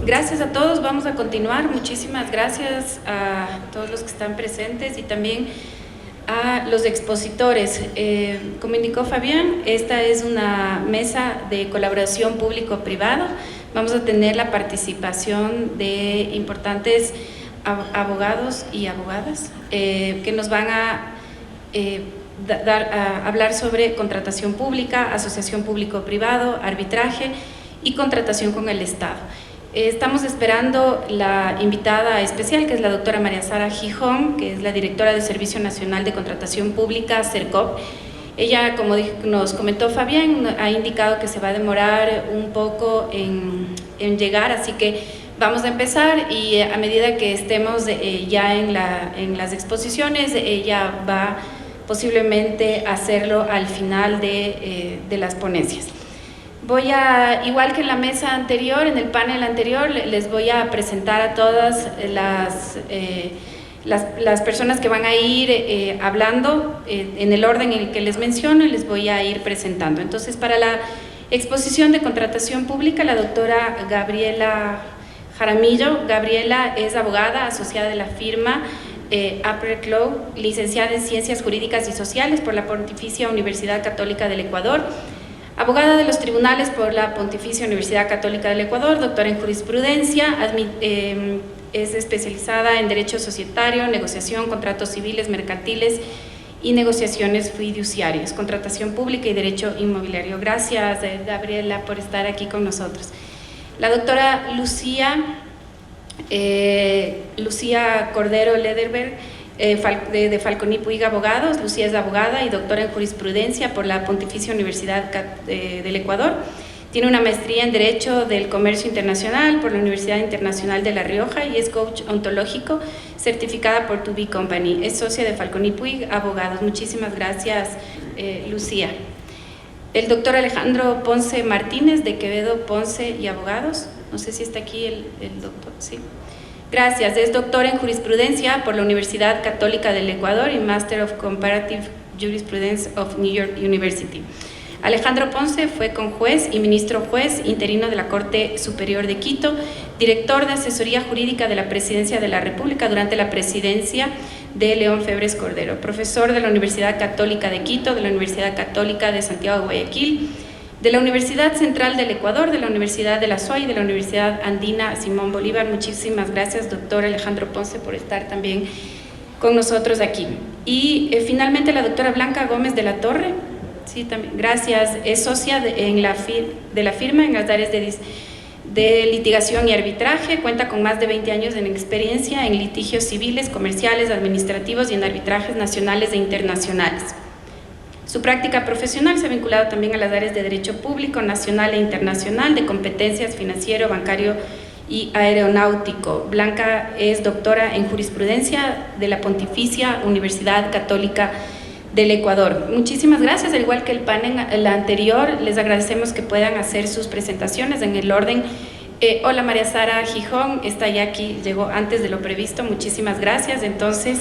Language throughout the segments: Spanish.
Gracias a todos, vamos a continuar. Muchísimas gracias a todos los que están presentes y también a los expositores. Como indicó Fabián, esta es una mesa de colaboración público-privado. Vamos a tener la participación de importantes abogados y abogadas que nos van a hablar sobre contratación pública, asociación público-privado, arbitraje y contratación con el Estado. Estamos esperando la invitada especial, que es la doctora María Sara Gijón, que es la directora del Servicio Nacional de Contratación Pública, CERCOP. Ella, como nos comentó Fabián, ha indicado que se va a demorar un poco en llegar, así que vamos a empezar y a medida que estemos ya en las exposiciones, ella va posiblemente hacerlo al final de las ponencias. Igual que en la mesa anterior, en el panel anterior, les voy a presentar a todas las personas que van a ir hablando en el orden en el que les menciono y les voy a ir presentando. Entonces, para la exposición de contratación pública, la doctora Gabriela Jaramillo. Gabriela es abogada asociada de la firma Upper Law, licenciada en Ciencias Jurídicas y Sociales por la Pontificia Universidad Católica del Ecuador, abogada de los tribunales por la Pontificia Universidad Católica del Ecuador, doctora en jurisprudencia, es especializada en Derecho Societario, Negociación, Contratos Civiles, Mercantiles y Negociaciones Fiduciarias, Contratación Pública y Derecho Inmobiliario. Gracias, Gabriela, por estar aquí con nosotros. La doctora Lucía Cordero Lederberg, de Falconi Puig Abogados. Lucía es abogada y doctora en jurisprudencia por la Pontificia Universidad del Ecuador. Tiene una maestría en Derecho del Comercio Internacional por la Universidad Internacional de La Rioja y es coach ontológico certificada por To Be Company. Es socia de Falconi Puig Abogados. Muchísimas gracias, Lucía. El doctor Alejandro Ponce Martínez, de Quevedo Ponce y Abogados. No sé si está aquí el doctor, sí. Gracias, es doctor en jurisprudencia por la Universidad Católica del Ecuador y Master of Comparative Jurisprudence of New York University. Alejandro Ponce fue conjuez y ministro juez interino de la Corte Superior de Quito, director de asesoría jurídica de la Presidencia de la República durante la presidencia de León Febres Cordero, profesor de la Universidad Católica de Quito, de la Universidad Católica de Santiago de Guayaquil, de la Universidad Central del Ecuador, de la Universidad de la SUA y de la Universidad Andina Simón Bolívar. Muchísimas gracias, doctor Alejandro Ponce, por estar también con nosotros aquí. Y finalmente la doctora Blanca Gómez de la Torre, sí, también, gracias, es socia de la firma en las áreas de litigación y arbitraje, cuenta con más de 20 años de experiencia en litigios civiles, comerciales, administrativos y en arbitrajes nacionales e internacionales. Su práctica profesional se ha vinculado también a las áreas de derecho público, nacional e internacional, de competencias financiero, bancario y aeronáutico. Blanca es doctora en jurisprudencia de la Pontificia Universidad Católica del Ecuador. Muchísimas gracias, al igual que el panel anterior, les agradecemos que puedan hacer sus presentaciones en el orden. Hola, María Sara Gijón, está ya aquí, llegó antes de lo previsto, muchísimas gracias. Entonces,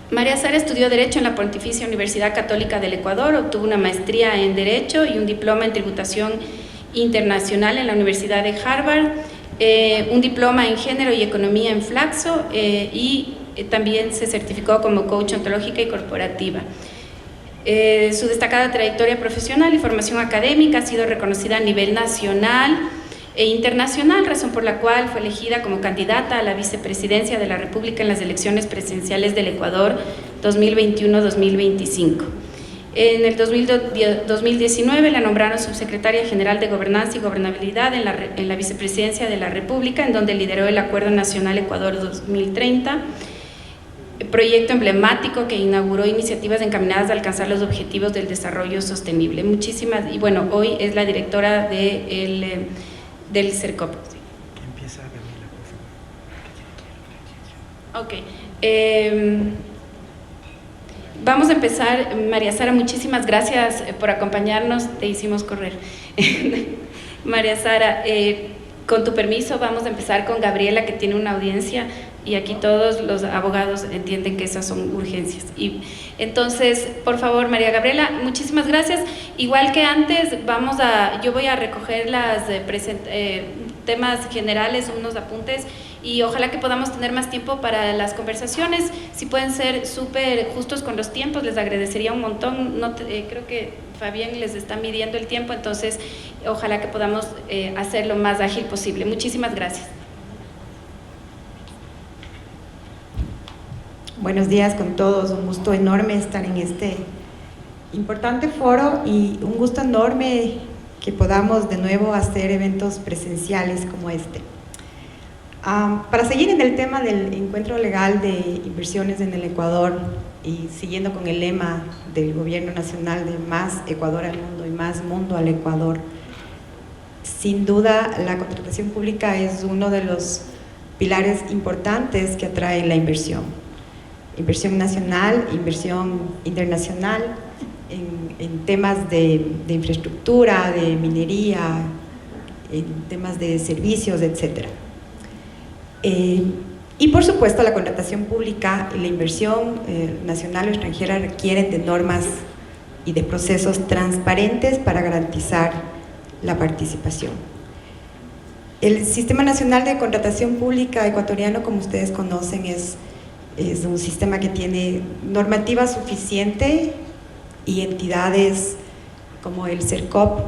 María Sara estudió Derecho en la Pontificia Universidad Católica del Ecuador, obtuvo una maestría en Derecho y un diploma en Tributación Internacional en la Universidad de Harvard, un diploma en Género y Economía en Flaxo y también se certificó como coach ontológica y corporativa. Su destacada trayectoria profesional y formación académica ha sido reconocida a nivel nacional e internacional, razón por la cual fue elegida como candidata a la vicepresidencia de la República en las elecciones presidenciales del Ecuador 2021-2025. En el 2019 la nombraron subsecretaria general de Gobernanza y Gobernabilidad en la vicepresidencia de la República, en donde lideró el Acuerdo Nacional Ecuador 2030, proyecto emblemático que inauguró iniciativas encaminadas a alcanzar los objetivos del desarrollo sostenible. Muchísimas, y bueno, hoy es la directora del CERCOP. Sí. Empieza Gabriela, por favor. Ok. Vamos a empezar. María Sara, muchísimas gracias por acompañarnos. Te hicimos correr. María Sara, con tu permiso vamos a empezar con Gabriela, que tiene una audiencia y aquí todos los abogados entienden que esas son urgencias. Y entonces, por favor, María Gabriela, muchísimas gracias. Igual que antes, yo voy a recoger las temas generales, unos apuntes, y ojalá que podamos tener más tiempo para las conversaciones. Si pueden ser súper justos con los tiempos, les agradecería un montón. Creo que Fabián les está midiendo el tiempo, entonces ojalá que podamos hacerlo lo más ágil posible. Muchísimas gracias. Buenos días con todos, un gusto enorme estar en este importante foro y un gusto enorme que podamos de nuevo hacer eventos presenciales como este. Para seguir en el tema del encuentro legal de inversiones en el Ecuador y siguiendo con el lema del Gobierno Nacional de más Ecuador al mundo y más mundo al Ecuador, sin duda la contratación pública es uno de los pilares importantes que atrae la inversión nacional, inversión internacional, en temas de infraestructura, de minería, en temas de servicios, etc. Y por supuesto la contratación pública y la inversión nacional o extranjera requieren de normas y de procesos transparentes para garantizar la participación. El Sistema Nacional de Contratación Pública ecuatoriano, como ustedes conocen, es un sistema que tiene normativa suficiente y entidades como el CERCOP,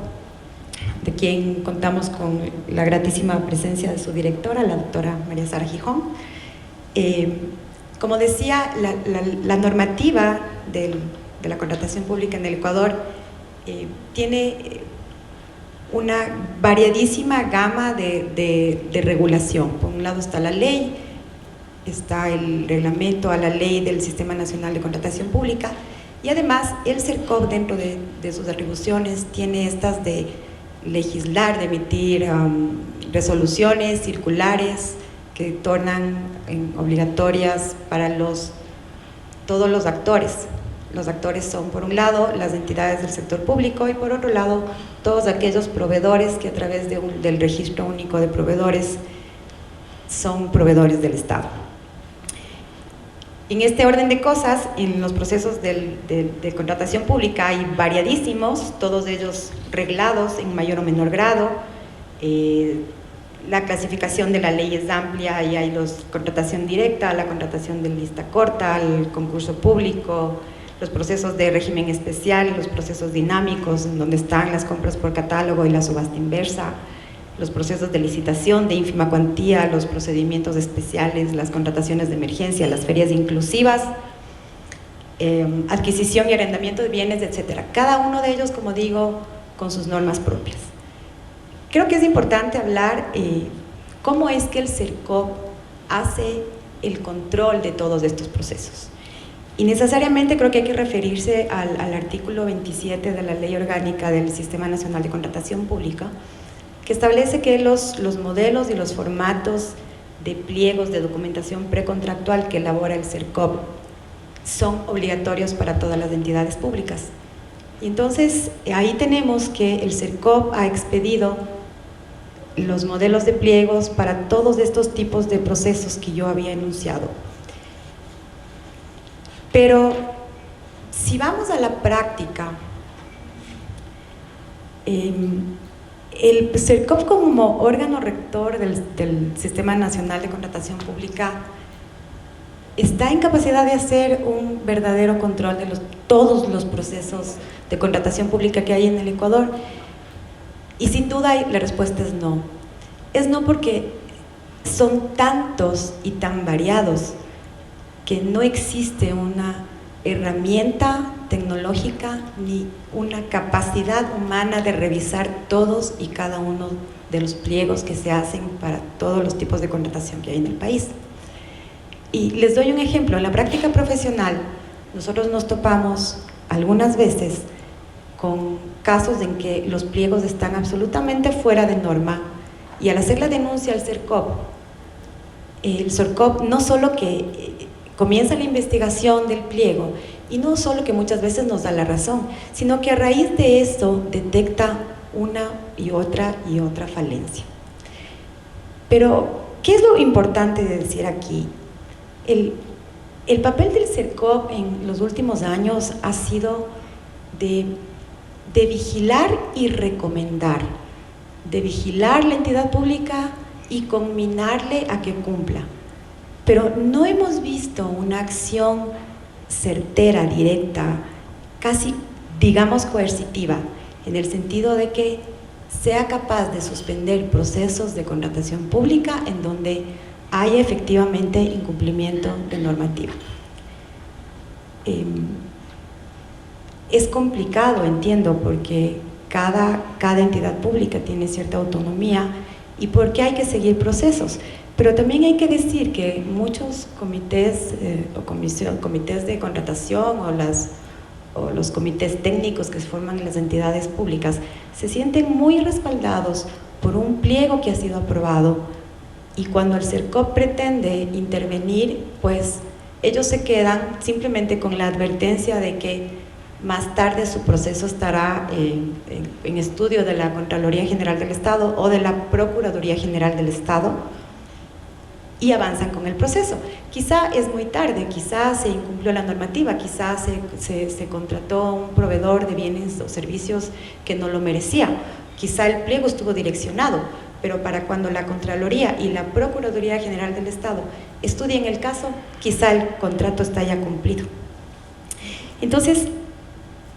de quien contamos con la gratísima presencia de su directora, la doctora María Sara Gijón. Como decía, la normativa de la contratación pública en el Ecuador tiene una variadísima gama de regulación. Por un lado está la ley, está el reglamento a la ley del Sistema Nacional de Contratación Pública, y además el CERCOP, dentro de sus atribuciones, tiene estas de legislar, de emitir resoluciones circulares que tornan obligatorias para todos los actores. Los actores son, por un lado, las entidades del sector público y, por otro lado, todos aquellos proveedores que a través del Registro Único de Proveedores son proveedores del Estado. En este orden de cosas, en los procesos de contratación pública hay variadísimos, todos ellos reglados en mayor o menor grado. La clasificación de la ley es amplia y hay contratación directa, la contratación de lista corta, el concurso público, los procesos de régimen especial, los procesos dinámicos, en donde están las compras por catálogo y la subasta inversa, los procesos de licitación de ínfima cuantía, los procedimientos especiales, las contrataciones de emergencia, las ferias inclusivas, adquisición y arrendamiento de bienes, etc. Cada uno de ellos, como digo, con sus normas propias. Creo que es importante hablar cómo es que el CERCOP hace el control de todos estos procesos. Y necesariamente creo que hay que referirse al artículo 27 de la Ley Orgánica del Sistema Nacional de Contratación Pública, que establece que los modelos y los formatos de pliegos de documentación precontractual que elabora el CERCOP son obligatorios para todas las entidades públicas. Y entonces ahí tenemos que el CERCOP ha expedido los modelos de pliegos para todos estos tipos de procesos que yo había enunciado. Pero si vamos a la práctica, el CERCOP como órgano rector del Sistema Nacional de Contratación Pública está en capacidad de hacer un verdadero control de todos los procesos de contratación pública que hay en el Ecuador. Y sin duda la respuesta es no. Es no porque son tantos y tan variados que no existe una herramienta tecnológica ni una capacidad humana de revisar todos y cada uno de los pliegos que se hacen para todos los tipos de contratación que hay en el país. Y les doy un ejemplo. En la práctica profesional nosotros nos topamos algunas veces con casos en que los pliegos están absolutamente fuera de norma, y al hacer la denuncia al CERCOP, el CERCOP no solo que comienza la investigación del pliego, y no solo que muchas veces nos da la razón, sino que a raíz de eso detecta una y otra falencia. Pero, ¿qué es lo importante de decir aquí? el papel del CERCOP en los últimos años ha sido de vigilar y recomendar, de vigilar la entidad pública y conminarle a que cumpla. Pero no hemos visto una acción certera, directa, casi, digamos, coercitiva, en el sentido de que sea capaz de suspender procesos de contratación pública en donde haya efectivamente incumplimiento de normativa. Es complicado, entiendo, porque cada entidad pública tiene cierta autonomía y porque hay que seguir procesos. Pero también hay que decir que muchos comités comités de contratación o los comités técnicos que se forman en las entidades públicas se sienten muy respaldados por un pliego que ha sido aprobado, y cuando el CERCOP pretende intervenir, pues ellos se quedan simplemente con la advertencia de que más tarde su proceso estará en estudio de la Contraloría General del Estado o de la Procuraduría General del Estado, y avanzan con el proceso. Quizá es muy tarde, quizá se incumplió la normativa, quizá se contrató un proveedor de bienes o servicios que no lo merecía, quizá el pliego estuvo direccionado, pero para cuando la Contraloría y la Procuraduría General del Estado estudien el caso, quizá el contrato está ya cumplido. Entonces,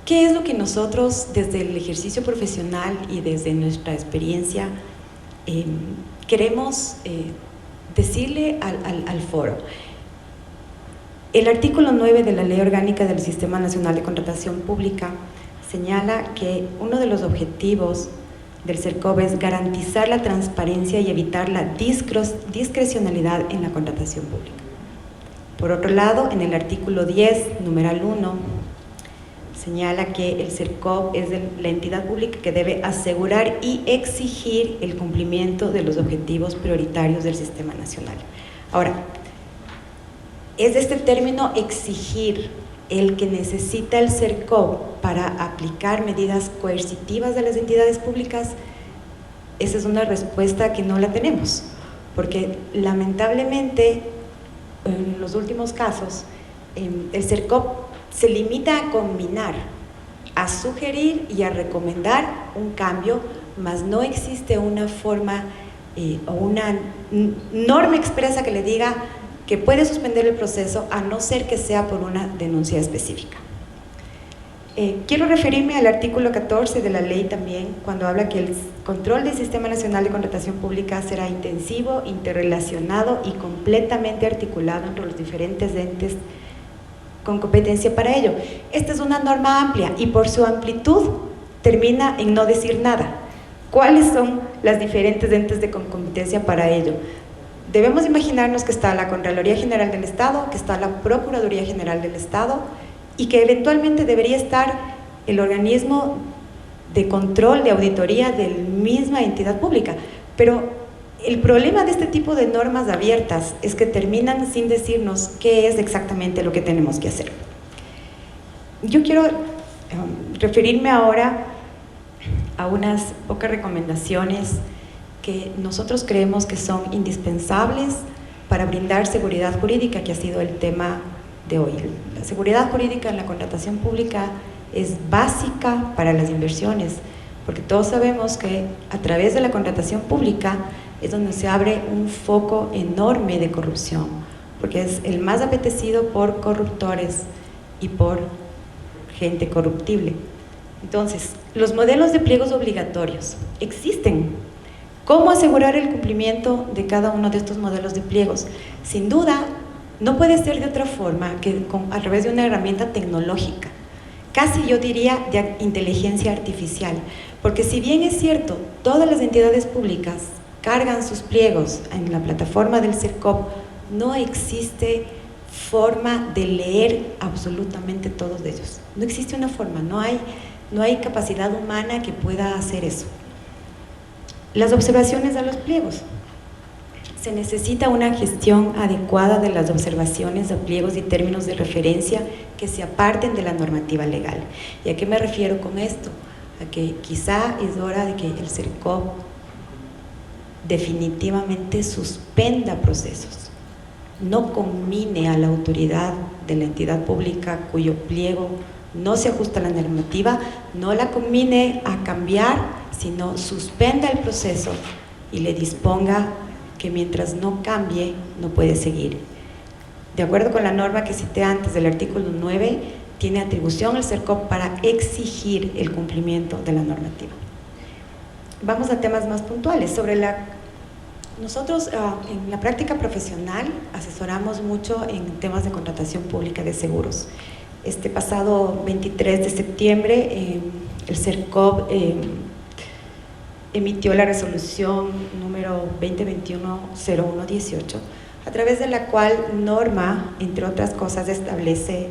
¿qué es lo que nosotros desde el ejercicio profesional y desde nuestra experiencia queremos decirle al foro? El artículo 9 de la Ley Orgánica del Sistema Nacional de Contratación Pública señala que uno de los objetivos del CERCOP es garantizar la transparencia y evitar la discrecionalidad en la contratación pública. Por otro lado, en el artículo 10, numeral 1, señala que el CERCOP es la entidad pública que debe asegurar y exigir el cumplimiento de los objetivos prioritarios del Sistema Nacional. Ahora, es de este término exigir el que necesita el CERCOP para aplicar medidas coercitivas de las entidades públicas. Esa es una respuesta que no la tenemos, porque lamentablemente en los últimos casos el CERCOP se limita a combinar, a sugerir y a recomendar un cambio, mas no existe una forma o una norma expresa que le diga que puede suspender el proceso a no ser que sea por una denuncia específica. Quiero referirme al artículo 14 de la ley también, cuando habla que el control del Sistema Nacional de Contratación Pública será intensivo, interrelacionado y completamente articulado entre los diferentes entes con competencia para ello. Esta es una norma amplia y por su amplitud termina en no decir nada. ¿Cuáles son las diferentes entes con competencia para ello? Debemos imaginarnos que está la Contraloría General del Estado, que está la Procuraduría General del Estado y que eventualmente debería estar el organismo de control, de auditoría de la misma entidad pública. Pero el problema de este tipo de normas abiertas es que terminan sin decirnos qué es exactamente lo que tenemos que hacer. Yo quiero referirme ahora a unas pocas recomendaciones que nosotros creemos que son indispensables para brindar seguridad jurídica, que ha sido el tema de hoy. La seguridad jurídica en la contratación pública es básica para las inversiones, porque todos sabemos que a través de la contratación pública es donde se abre un foco enorme de corrupción, porque es el más apetecido por corruptores y por gente corruptible. Entonces, los modelos de pliegos obligatorios existen. ¿Cómo asegurar el cumplimiento de cada uno de estos modelos de pliegos? Sin duda, no puede ser de otra forma que a través de una herramienta tecnológica, casi yo diría de inteligencia artificial, porque si bien es cierto, todas las entidades públicas cargan sus pliegos en la plataforma del CERCOP, no existe forma de leer absolutamente todos de ellos. No existe una forma, no hay capacidad humana que pueda hacer eso. Las observaciones a los pliegos. Se necesita una gestión adecuada de las observaciones a pliegos y términos de referencia que se aparten de la normativa legal. ¿Y a qué me refiero con esto? A que quizá es hora de que el CERCOP definitivamente suspenda procesos. no conmine a la autoridad de la entidad pública cuyo pliego no se ajusta a la normativa, no la conmine a cambiar, sino suspenda el proceso y le disponga que mientras no cambie, no puede seguir. De acuerdo con la norma que cité antes del artículo 9, tiene atribución el CERCOP para exigir el cumplimiento de la normativa. Vamos a temas más puntuales. Nosotros en la práctica profesional asesoramos mucho en temas de contratación pública de seguros. Este pasado 23 de septiembre el CERCOP emitió la resolución número 2021-0118, a través de la cual norma, entre otras cosas, establece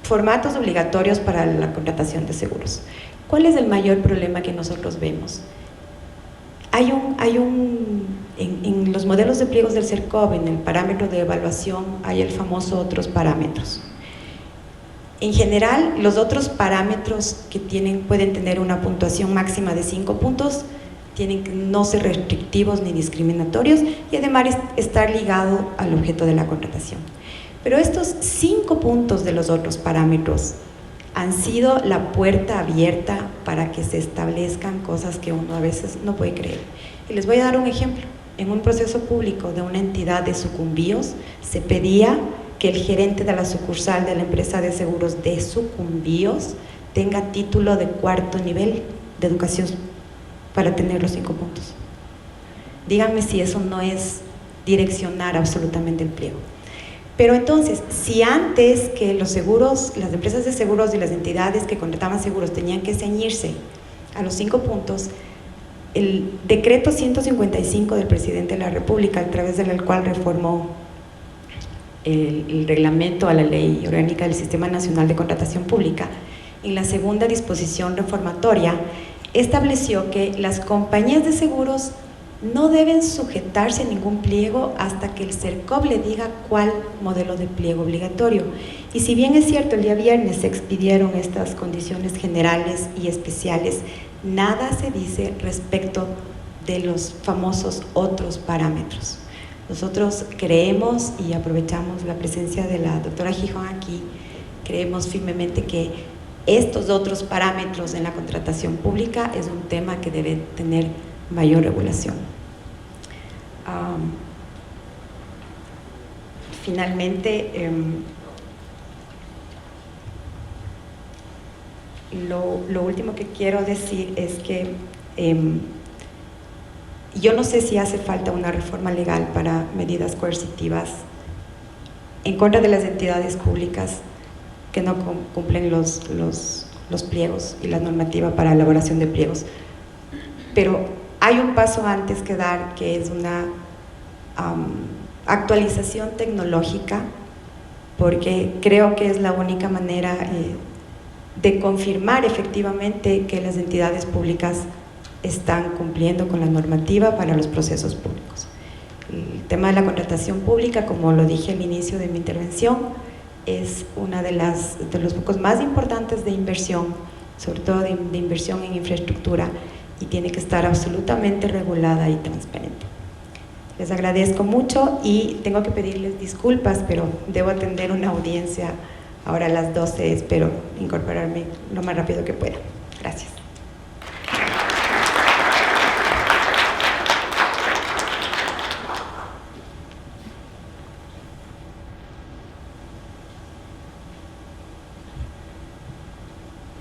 formatos obligatorios para la contratación de seguros. ¿Cuál es el mayor problema que nosotros vemos? En los modelos de pliegos del CERCOP, en el parámetro de evaluación, hay el famoso otros parámetros. En general, los otros parámetros que pueden tener una puntuación máxima de 5 puntos, tienen que no ser restrictivos ni discriminatorios y además estar ligado al objeto de la contratación. Pero estos 5 puntos de los otros parámetros han sido la puerta abierta para que se establezcan cosas que uno a veces no puede creer. Y les voy a dar un ejemplo. En un proceso público de una entidad de sucumbíos, se pedía que el gerente de la sucursal de la empresa de seguros de sucumbíos tenga título de 4º nivel de educación para tener los 5 puntos. Díganme si eso no es direccionar absolutamente el pliego. Pero entonces, si antes que los seguros, las empresas de seguros y las entidades que contrataban seguros tenían que ceñirse a los 5 puntos, el decreto 155 del presidente de la República, a través del cual reformó el reglamento a la Ley Orgánica del Sistema Nacional de Contratación Pública, en la segunda disposición reformatoria, estableció que las compañías de seguros no deben sujetarse a ningún pliego hasta que el CERCOP le diga cuál modelo de pliego obligatorio. Y si bien es cierto, el día viernes se expidieron estas condiciones generales y especiales, nada se dice respecto de los famosos otros parámetros. Nosotros creemos, y aprovechamos la presencia de la doctora Gijón aquí, creemos firmemente que estos otros parámetros en la contratación pública es un tema que debe tener mayor regulación. Finalmente, lo último que quiero decir es que yo no sé si hace falta una reforma legal para medidas coercitivas en contra de las entidades públicas que no cumplen los pliegos y la normativa para elaboración de pliegos. Pero hay un paso antes que dar, que es una actualización tecnológica, porque creo que es la única manera de confirmar efectivamente que las entidades públicas están cumpliendo con la normativa para los procesos públicos. El tema de la contratación pública, como lo dije al inicio de mi intervención, es una de los focos más importantes de inversión, sobre todo de inversión en infraestructura, y tiene que estar absolutamente regulada y transparente. Les agradezco mucho y tengo que pedirles disculpas, pero debo atender una audiencia ahora a las 12, espero incorporarme lo más rápido que pueda. Gracias.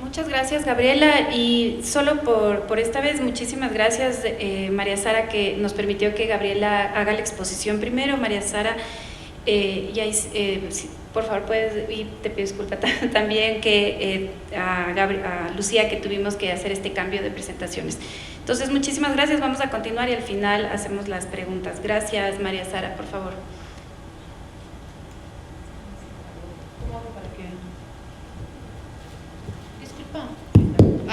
Muchas gracias, Gabriela, y solo por esta vez, muchísimas gracias, María Sara, que nos permitió que Gabriela haga la exposición primero. María Sara, por favor, puedes, y te pido disculpa también que a Lucía, que tuvimos que hacer este cambio de presentaciones. Entonces, muchísimas gracias, vamos a continuar y al final hacemos las preguntas. Gracias, María Sara, por favor.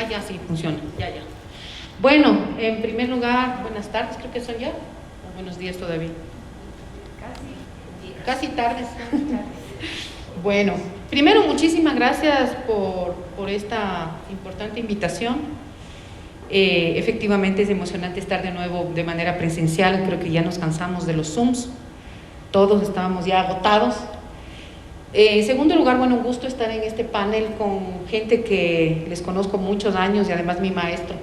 Ya sí, funciona, ya. Bueno, en primer lugar, buenas tardes, creo que son ya, o buenos días todavía. Casi tardes. Bueno, primero muchísimas gracias por esta importante invitación. Efectivamente es emocionante estar de nuevo de manera presencial, creo que ya nos cansamos de los Zooms. todos estábamos ya agotados. En segundo lugar, bueno, un gusto estar en este panel con gente que les conozco muchos años y además mi maestro,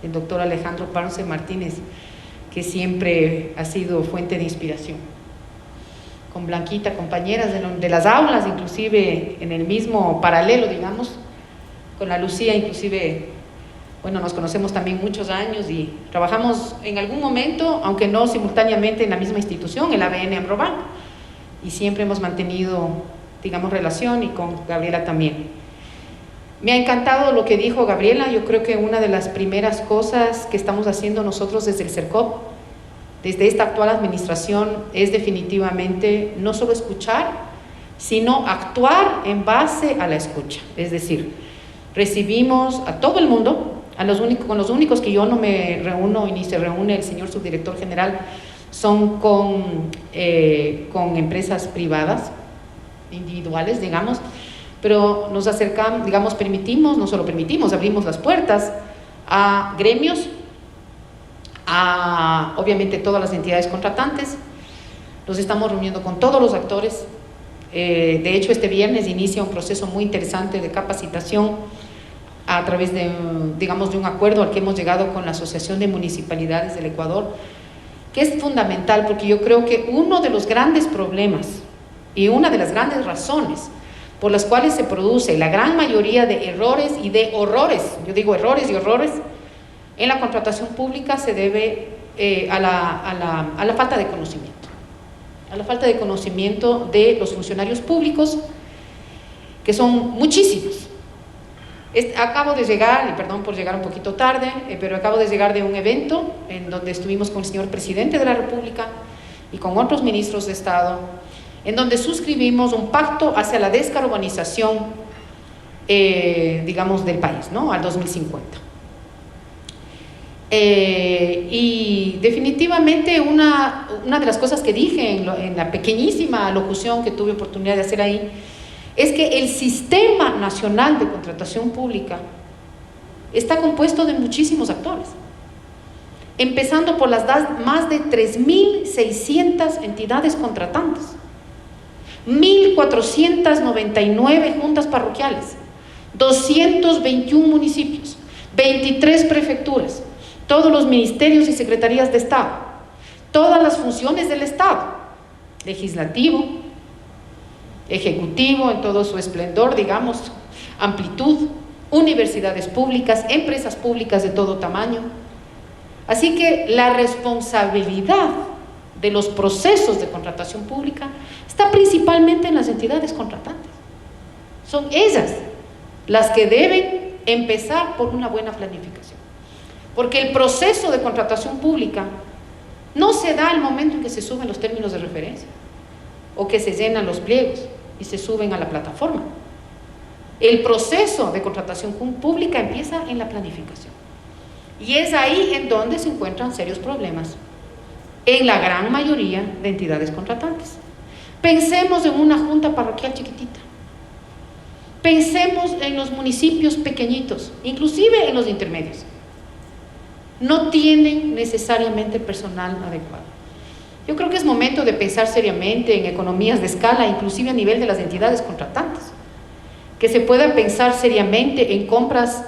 el doctor Alejandro Ponce Martínez, que siempre ha sido fuente de inspiración. Con Blanquita, compañeras de las aulas, inclusive en el mismo paralelo, digamos, con la Lucía, inclusive, bueno, nos conocemos también muchos años y trabajamos en algún momento, aunque no simultáneamente, en la misma institución, el ABN Amrobank, y siempre hemos mantenido, digamos, relación, y con Gabriela también. Me ha encantado lo que dijo Gabriela. Yo creo que una de las primeras cosas que estamos haciendo nosotros desde el CERCOP, desde esta actual administración, es definitivamente no solo escuchar, sino actuar en base a la escucha. Es decir, recibimos a todo el mundo, con los únicos que yo no me reúno y ni se reúne el señor subdirector general, son con empresas privadas, individuales, digamos, pero nos acercamos, digamos, permitimos, no solo permitimos, abrimos las puertas a gremios, a obviamente todas las entidades contratantes. Nos estamos reuniendo con todos los actores. De hecho, este viernes inicia un proceso muy interesante de capacitación a través de, digamos, de un acuerdo al que hemos llegado con la Asociación de Municipalidades del Ecuador, que es fundamental, porque yo creo que uno de los grandes problemas y una de las grandes razones por las cuales se produce la gran mayoría de errores y de horrores, yo digo errores y horrores, en la contratación pública se debe a la falta de conocimiento, a la falta de conocimiento de los funcionarios públicos, que son muchísimos. Acabo de llegar, y perdón por llegar un poquito tarde, pero acabo de llegar de un evento en donde estuvimos con el señor presidente de la República y con otros ministros de Estado, en donde suscribimos un pacto hacia la descarbonización, digamos, del país, ¿no?, al 2050. Y definitivamente una de las cosas que dije en la pequeñísima locución que tuve oportunidad de hacer ahí, es que el Sistema Nacional de Contratación Pública está compuesto de muchísimos actores, empezando por las más de 3.600 entidades contratantes, 1.499 juntas parroquiales, 221 municipios, 23 prefecturas, todos los ministerios y secretarías de Estado, todas las funciones del Estado, legislativo, ejecutivo en todo su esplendor, digamos, amplitud, universidades públicas, empresas públicas de todo tamaño. Así que la responsabilidad de los procesos de contratación pública está principalmente en las entidades contratantes. Son ellas las que deben empezar por una buena planificación, porque el proceso de contratación pública no se da al momento en que se suben los términos de referencia o que se llenan los pliegos y se suben a la plataforma. El proceso de contratación pública empieza en la planificación, y es ahí en donde se encuentran serios problemas en la gran mayoría de entidades contratantes. Pensemos en una junta parroquial chiquitita, pensemos en los municipios pequeñitos, inclusive en los intermedios. No tienen necesariamente el personal adecuado. Yo creo que es momento de pensar seriamente en economías de escala, inclusive a nivel de las entidades contratantes, que se pueda pensar seriamente en compras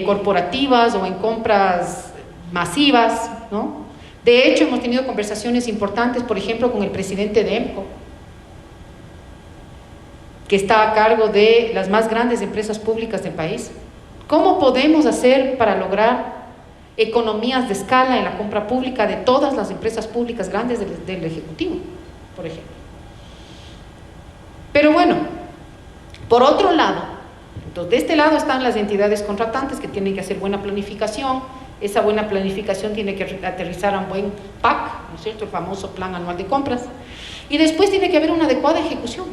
corporativas o en compras masivas, ¿no? De hecho, hemos tenido conversaciones importantes, por ejemplo, con el presidente de EMCO, que está a cargo de las más grandes empresas públicas del país. ¿Cómo podemos hacer para lograr economías de escala en la compra pública de todas las empresas públicas grandes del Ejecutivo, por ejemplo? Pero bueno, por otro lado, entonces, de este lado están las entidades contratantes, que tienen que hacer buena planificación. Esa buena planificación tiene que aterrizar a un buen PAC, ¿no es cierto?, el famoso Plan Anual de Compras, y después tiene que haber una adecuada ejecución.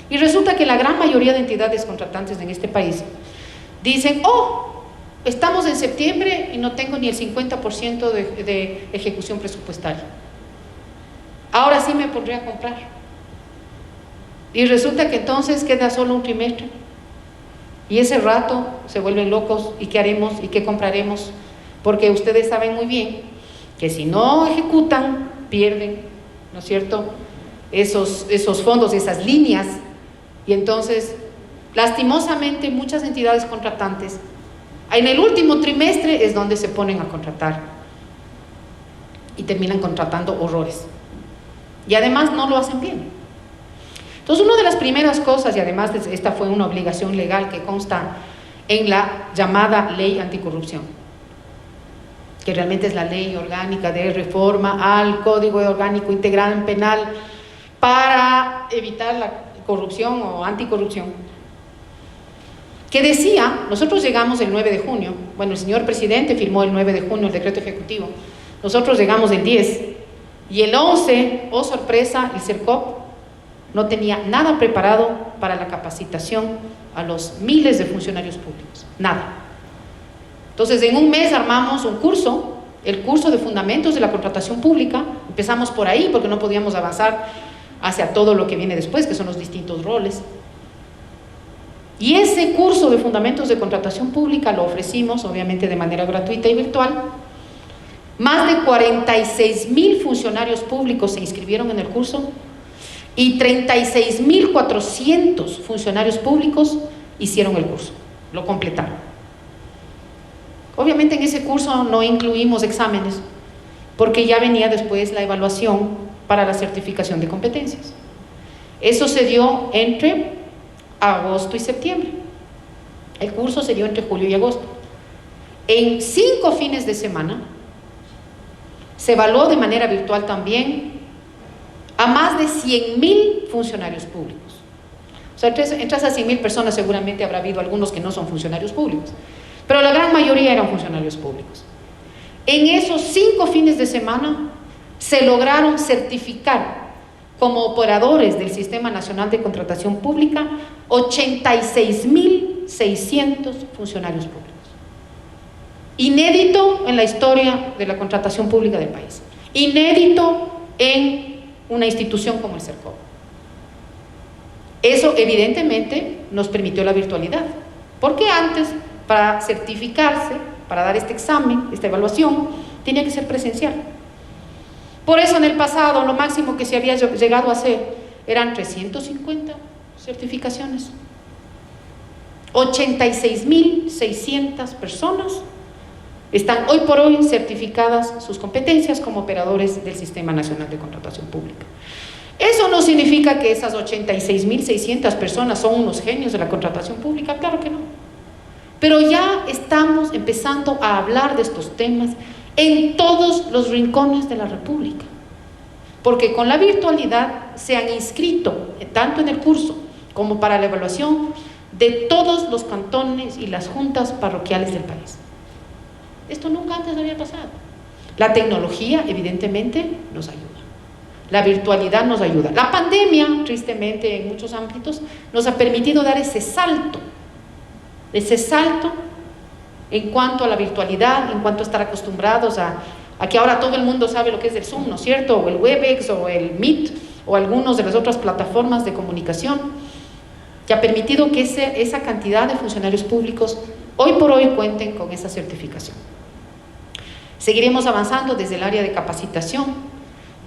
Y resulta que la gran mayoría de entidades contratantes en este país dicen: oh, estamos en septiembre y no tengo ni el 50% de ejecución presupuestaria, ahora sí me pondré a comprar. Y resulta que entonces queda solo un trimestre, y ese rato se vuelven locos. ¿Y qué haremos? ¿Y qué compraremos? Porque ustedes saben muy bien que si no ejecutan, pierden ¿no es cierto?, esos fondos, esas líneas, y entonces, lastimosamente, muchas entidades contratantes, en el último trimestre es donde se ponen a contratar y terminan contratando horrores. Y además no lo hacen bien. Entonces, una de las primeras cosas, y además esta fue una obligación legal que consta en la llamada Ley Anticorrupción, que realmente es la ley orgánica de reforma al Código Orgánico Integral Penal para evitar la corrupción o anticorrupción, que decía, nosotros llegamos el 9 de junio, bueno, el señor presidente firmó el 9 de junio el decreto ejecutivo, nosotros llegamos el 10, y el 11, oh sorpresa, el CERCOP no tenía nada preparado para la capacitación a los miles de funcionarios públicos, nada. Entonces, en un mes armamos un curso, el curso de fundamentos de la contratación pública, empezamos por ahí porque no podíamos avanzar hacia todo lo que viene después, que son los distintos roles. Y ese curso de fundamentos de contratación pública lo ofrecimos, obviamente, de manera gratuita y virtual. Más de 46,000 funcionarios públicos se inscribieron en el curso y 36,400 funcionarios públicos hicieron el curso, lo completaron. Obviamente en ese curso no incluimos exámenes, porque ya venía después la evaluación para la certificación de competencias. Eso se dio entre agosto y septiembre. El curso se dio entre julio y agosto. En 5 fines de semana se evaluó de manera virtual también a más de 100,000 funcionarios públicos. O sea, entre esas 100,000 personas seguramente habrá habido algunos que no son funcionarios públicos, pero la gran mayoría eran funcionarios públicos. En esos 5 fines de semana se lograron certificar como operadores del Sistema Nacional de Contratación Pública 86,600 funcionarios públicos. Inédito en la historia de la contratación pública del país. Inédito en una institución como el CERCOP. Eso evidentemente nos permitió la virtualidad, porque antes, para certificarse, para dar este examen, esta evaluación, tenía que ser presencial. Por eso en el pasado lo máximo que se había llegado a hacer eran 350 certificaciones. 86,600 personas están hoy por hoy certificadas sus competencias como operadores del Sistema Nacional de Contratación Pública. Eso no significa que esas 86,600 personas son unos genios de la contratación pública, claro que no. Pero ya estamos empezando a hablar de estos temas en todos los rincones de la República, porque con la virtualidad se han inscrito, tanto en el curso como para la evaluación, de todos los cantones y las juntas parroquiales del país. Esto nunca antes había pasado. La tecnología, evidentemente, nos ayuda. La virtualidad nos ayuda. La pandemia, tristemente, en muchos ámbitos, nos ha permitido dar ese salto en cuanto a la virtualidad, en cuanto a estar acostumbrados a que ahora todo el mundo sabe lo que es el Zoom, ¿no es cierto? O el Webex, o el Meet, o algunas de las otras plataformas de comunicación, que ha permitido que esa cantidad de funcionarios públicos hoy por hoy cuenten con esa certificación. Seguiremos avanzando desde el área de capacitación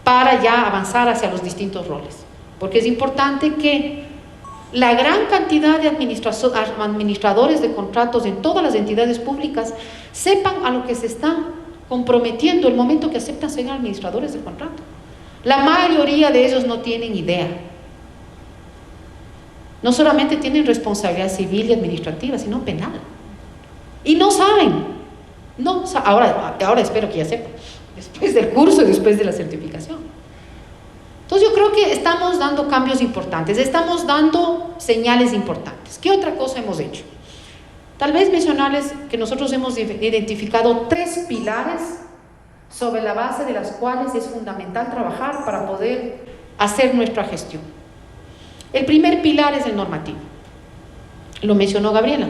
para ya avanzar hacia los distintos roles, porque es importante que la gran cantidad de administradores de contratos en todas las entidades públicas sepan a lo que se están comprometiendo el momento que aceptan ser administradores de contrato. La mayoría de ellos no tienen idea. No solamente tienen responsabilidad civil y administrativa, sino penal. Y no saben. Ahora espero que ya sepan, después del curso y después de la certificación. Entonces yo creo que estamos dando cambios importantes, estamos dando señales importantes. ¿Qué otra cosa hemos hecho? Tal vez mencionarles que nosotros hemos identificado 3 pilares sobre la base de las cuales es fundamental trabajar para poder hacer nuestra gestión. El primer pilar es el normativo. Lo mencionó Gabriela.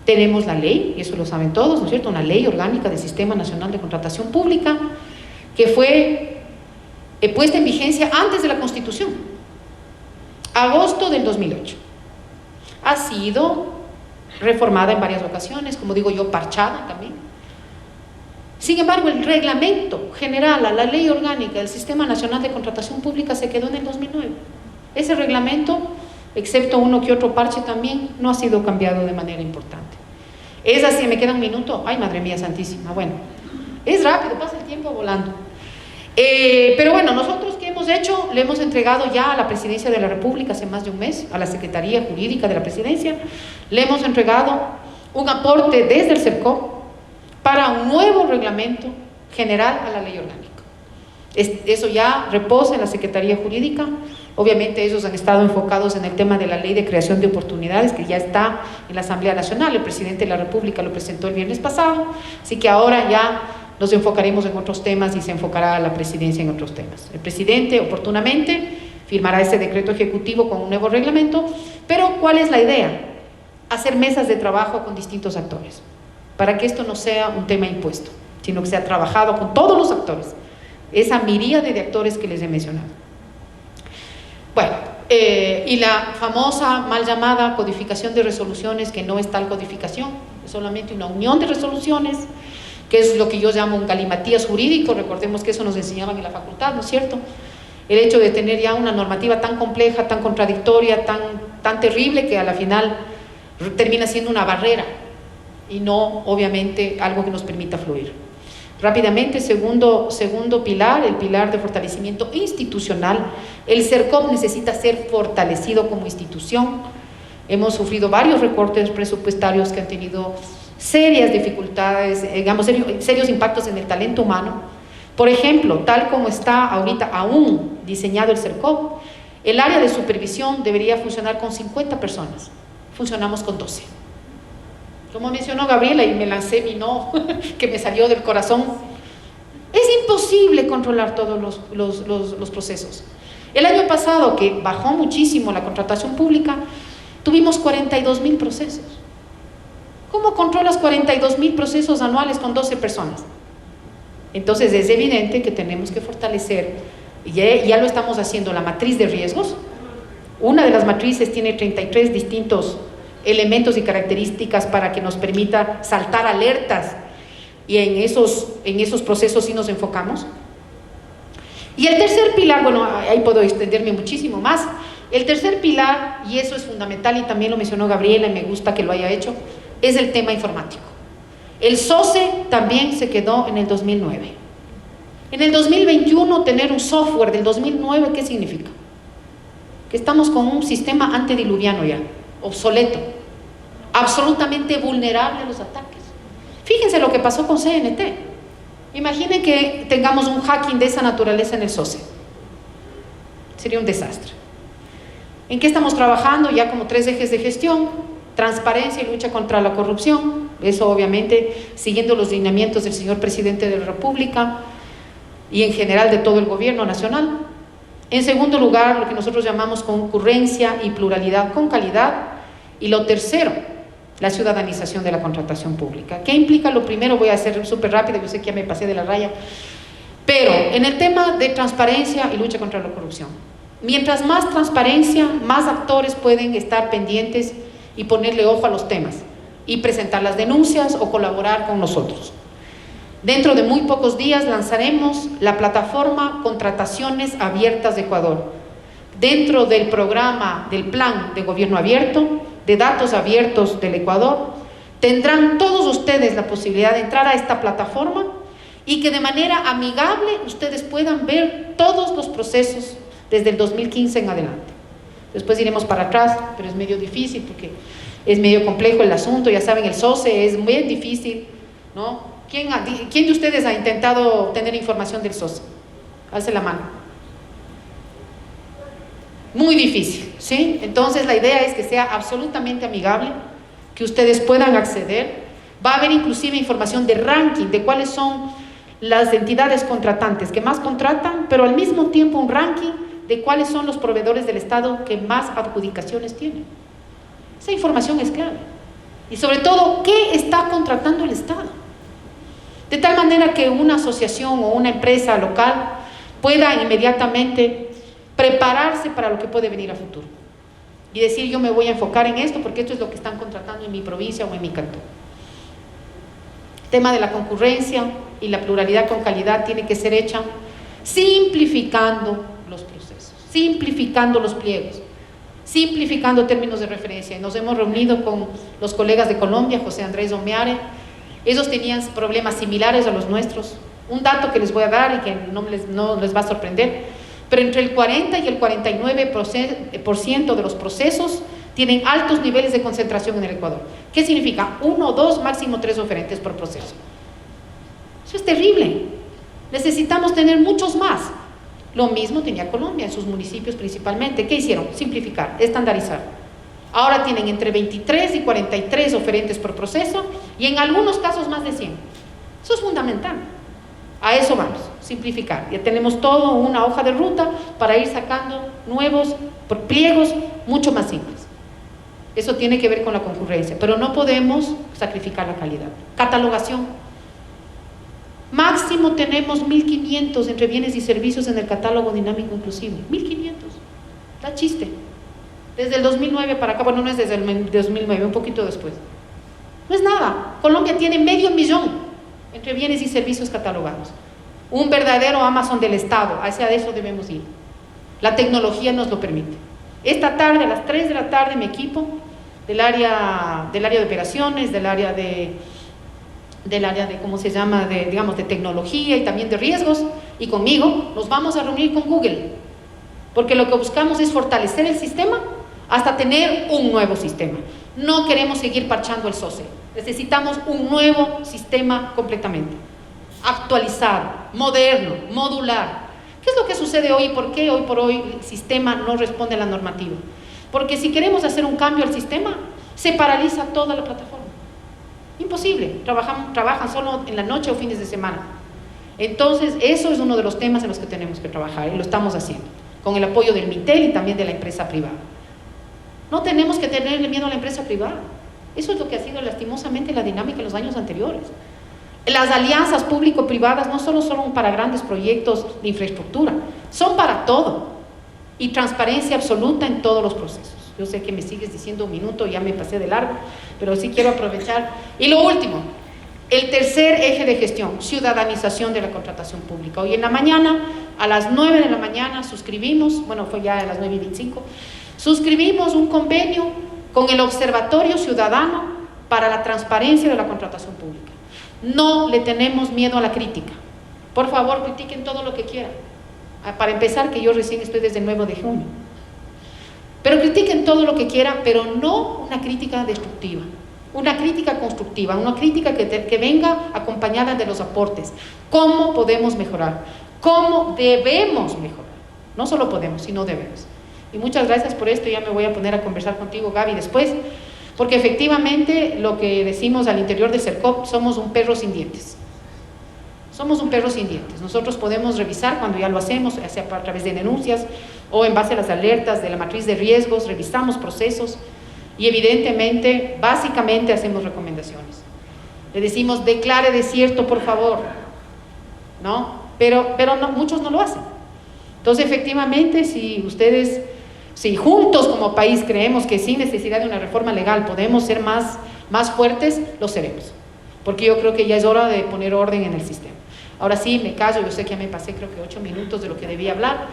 Tenemos la ley, y eso lo saben todos, ¿no es cierto? Una ley orgánica del Sistema Nacional de Contratación Pública que fue puesta en vigencia antes de la Constitución, agosto del 2008. Ha sido reformada en varias ocasiones, como digo yo, parchada también. Sin embargo, el reglamento general a la ley orgánica del Sistema Nacional de Contratación Pública se quedó en el 2009. Ese reglamento, excepto uno que otro parche también, no ha sido cambiado de manera importante. Es así, me queda un minuto. Ay, madre mía santísima. Bueno, es rápido, pasa el tiempo volando. Pero bueno, nosotros ¿qué hemos hecho? Le hemos entregado ya a la Presidencia de la República hace más de un mes, a la Secretaría Jurídica de la Presidencia, le hemos entregado un aporte desde el CERCOP para un nuevo reglamento general a la ley orgánica. Eso ya reposa en la Secretaría Jurídica. Obviamente ellos han estado enfocados en el tema de la ley de creación de oportunidades, que ya está en la Asamblea Nacional. El presidente de la República lo presentó el viernes pasado, así que ahora ya nos enfocaremos en otros temas y se enfocará la presidencia en otros temas. El presidente oportunamente firmará ese decreto ejecutivo con un nuevo reglamento, pero ¿cuál es la idea? Hacer mesas de trabajo con distintos actores, para que esto no sea un tema impuesto, sino que sea trabajado con todos los actores, esa miríade de actores que les he mencionado. Bueno, y la famosa mal llamada codificación de resoluciones, que no es tal codificación, es solamente una unión de resoluciones, que es lo que yo llamo un galimatías jurídico. Recordemos que eso nos enseñaban en la facultad, ¿no es cierto? El hecho de tener ya una normativa tan compleja, tan contradictoria, tan terrible, que a la final termina siendo una barrera y no, obviamente, algo que nos permita fluir. Rápidamente, segundo pilar, el pilar de fortalecimiento institucional. El CERCOP necesita ser fortalecido como institución. Hemos sufrido varios recortes presupuestarios que han tenido serias dificultades, digamos, serios impactos en el talento humano. Por ejemplo, tal como está ahorita aún diseñado el CERCOP, el área de supervisión debería funcionar con 50 personas. Funcionamos con 12. Como mencionó Gabriela, y me lancé mi no, que me salió del corazón, es imposible controlar todos los procesos. El año pasado, que bajó muchísimo la contratación pública, tuvimos 42,000 procesos. ¿Cómo controlas 42,000 procesos anuales con 12 personas? Entonces es evidente que tenemos que fortalecer, y ya lo estamos haciendo, la matriz de riesgos. Una de las matrices tiene 33 distintos elementos y características para que nos permita saltar alertas, y en esos procesos sí nos enfocamos. Y el tercer pilar, bueno, ahí puedo extenderme muchísimo más. El tercer pilar, y eso es fundamental, y también lo mencionó Gabriela y me gusta que lo haya hecho, es el tema informático. El SOCE también se quedó en el 2009. En el 2021 tener un software del 2009, ¿qué significa? Que estamos con un sistema antediluviano ya, obsoleto, absolutamente vulnerable a los ataques. Fíjense lo que pasó con CNT. Imaginen que tengamos un hacking de esa naturaleza en el SOCE. Sería un desastre. ¿En qué estamos trabajando? Ya como 3 ejes de gestión: transparencia y lucha contra la corrupción. Eso obviamente siguiendo los lineamientos del señor presidente de la República y en general de todo el gobierno nacional. En segundo lugar, lo que nosotros llamamos concurrencia y pluralidad con calidad. Y lo tercero, la ciudadanización de la contratación pública. ¿Qué implica? Lo primero, voy a hacer súper rápido, yo sé que ya me pasé de la raya, pero en el tema de transparencia y lucha contra la corrupción, mientras más transparencia, más actores pueden estar pendientes y ponerle ojo a los temas y presentar las denuncias o colaborar con nosotros. Dentro de muy pocos días lanzaremos la plataforma Contrataciones Abiertas de Ecuador, dentro del programa del Plan de Gobierno Abierto, de Datos Abiertos del Ecuador. Tendrán todos ustedes la posibilidad de entrar a esta plataforma y que de manera amigable ustedes puedan ver todos los procesos desde el 2015 en adelante. Después iremos para atrás, pero es medio difícil porque es medio complejo el asunto. Ya saben, el SOCE es muy difícil, ¿no? ¿Quién de ustedes ha intentado obtener información del SOCE? Alce la mano. Muy difícil, ¿sí? Entonces la idea es que sea absolutamente amigable, que ustedes puedan acceder. Va a haber inclusive información de ranking, de cuáles son las entidades contratantes que más contratan, pero al mismo tiempo un ranking de cuáles son los proveedores del Estado que más adjudicaciones tienen. Esa información es clave. Y sobre todo, ¿qué está contratando el Estado? De tal manera que una asociación o una empresa local pueda inmediatamente prepararse para lo que puede venir a futuro y decir: yo me voy a enfocar en esto porque esto es lo que están contratando en mi provincia o en mi cantón. Tema de la concurrencia y la pluralidad con calidad tiene que ser hecha simplificando los procesos, simplificando los pliegos, simplificando términos de referencia. Nos hemos reunido con los colegas de Colombia, José Andrés Omeare. Ellos tenían problemas similares a los nuestros. Un dato que les voy a dar y que no les va a sorprender, pero entre el 40 y el 49% de los procesos tienen altos niveles de concentración en el Ecuador. ¿Qué significa? 1, 2, máximo 3 oferentes por proceso. Eso es terrible. Necesitamos tener muchos más. Lo mismo tenía Colombia en sus municipios principalmente. ¿Qué hicieron? Simplificar, estandarizar. Ahora tienen entre 23 y 43 oferentes por proceso y en algunos casos más de 100. Eso es fundamental. A eso vamos, simplificar. Ya tenemos todo una hoja de ruta para ir sacando nuevos pliegos mucho más simples. Eso tiene que ver con la concurrencia, pero no podemos sacrificar la calidad. Catalogación. Máximo tenemos 1.500 entre bienes y servicios en el catálogo dinámico inclusivo. 1.500. Da chiste. Desde el 2009 para acá, bueno, no es desde el 2009, un poquito después. No es nada. Colombia tiene 500.000 entre bienes y servicios catalogados. Un verdadero Amazon del Estado. Hacia eso debemos ir. La tecnología nos lo permite. Esta tarde, a las 3 de la tarde, mi equipo del área de operaciones, del área de ¿cómo se llama?, digamos, de tecnología y también de riesgos, y conmigo, nos vamos a reunir con Google, porque lo que buscamos es fortalecer el sistema hasta tener un nuevo sistema. No queremos seguir parchando el SOCE, necesitamos un nuevo sistema completamente, actualizado, moderno, modular. ¿Qué es lo que sucede hoy y por qué hoy por hoy el sistema no responde a la normativa? Porque si queremos hacer un cambio al sistema, se paraliza toda la plataforma. Imposible, trabajan solo en la noche o fines de semana. Entonces, eso es uno de los temas en los que tenemos que trabajar y lo estamos haciendo, con el apoyo del MINTEL y también de la empresa privada. No tenemos que tenerle miedo a la empresa privada. Eso es lo que ha sido lastimosamente la dinámica en los años anteriores. Las alianzas público-privadas no solo son para grandes proyectos de infraestructura, son para todo. Y transparencia absoluta en todos los procesos. Yo sé que me sigues diciendo un minuto, ya me pasé de largo, pero sí quiero aprovechar. Y lo último, el tercer eje de gestión, ciudadanización de la contratación pública. Hoy en la mañana, a las 9 de la mañana, suscribimos, bueno, fue ya a las 9:25, suscribimos un convenio con el Observatorio Ciudadano para la Transparencia de la Contratación Pública. No le tenemos miedo a la crítica. Por favor, critiquen todo lo que quieran. Para empezar, que yo recién estoy desde el 9 de junio. Pero critiquen todo lo que quieran, pero no una crítica destructiva, una crítica constructiva, una crítica que venga acompañada de los aportes. ¿Cómo podemos mejorar? ¿Cómo debemos mejorar? No solo podemos, sino debemos. Y muchas gracias por esto. Ya me voy a poner a conversar contigo, Gaby, después, porque efectivamente lo que decimos al interior de CERCOP, somos un perro sin dientes. Somos un perro sin dientes. Nosotros podemos revisar cuando ya lo hacemos, ya sea a través de denuncias o en base a las alertas de la matriz de riesgos, revisamos procesos y evidentemente, básicamente hacemos recomendaciones. Le decimos, declare desierto, por favor, ¿no? Pero no, muchos no lo hacen. Entonces, efectivamente, si juntos como país creemos que sin necesidad de una reforma legal podemos ser más fuertes, lo seremos. Porque yo creo que ya es hora de poner orden en el sistema. Ahora sí, me callo, yo sé que ya me pasé creo que 8 minutos de lo que debía hablar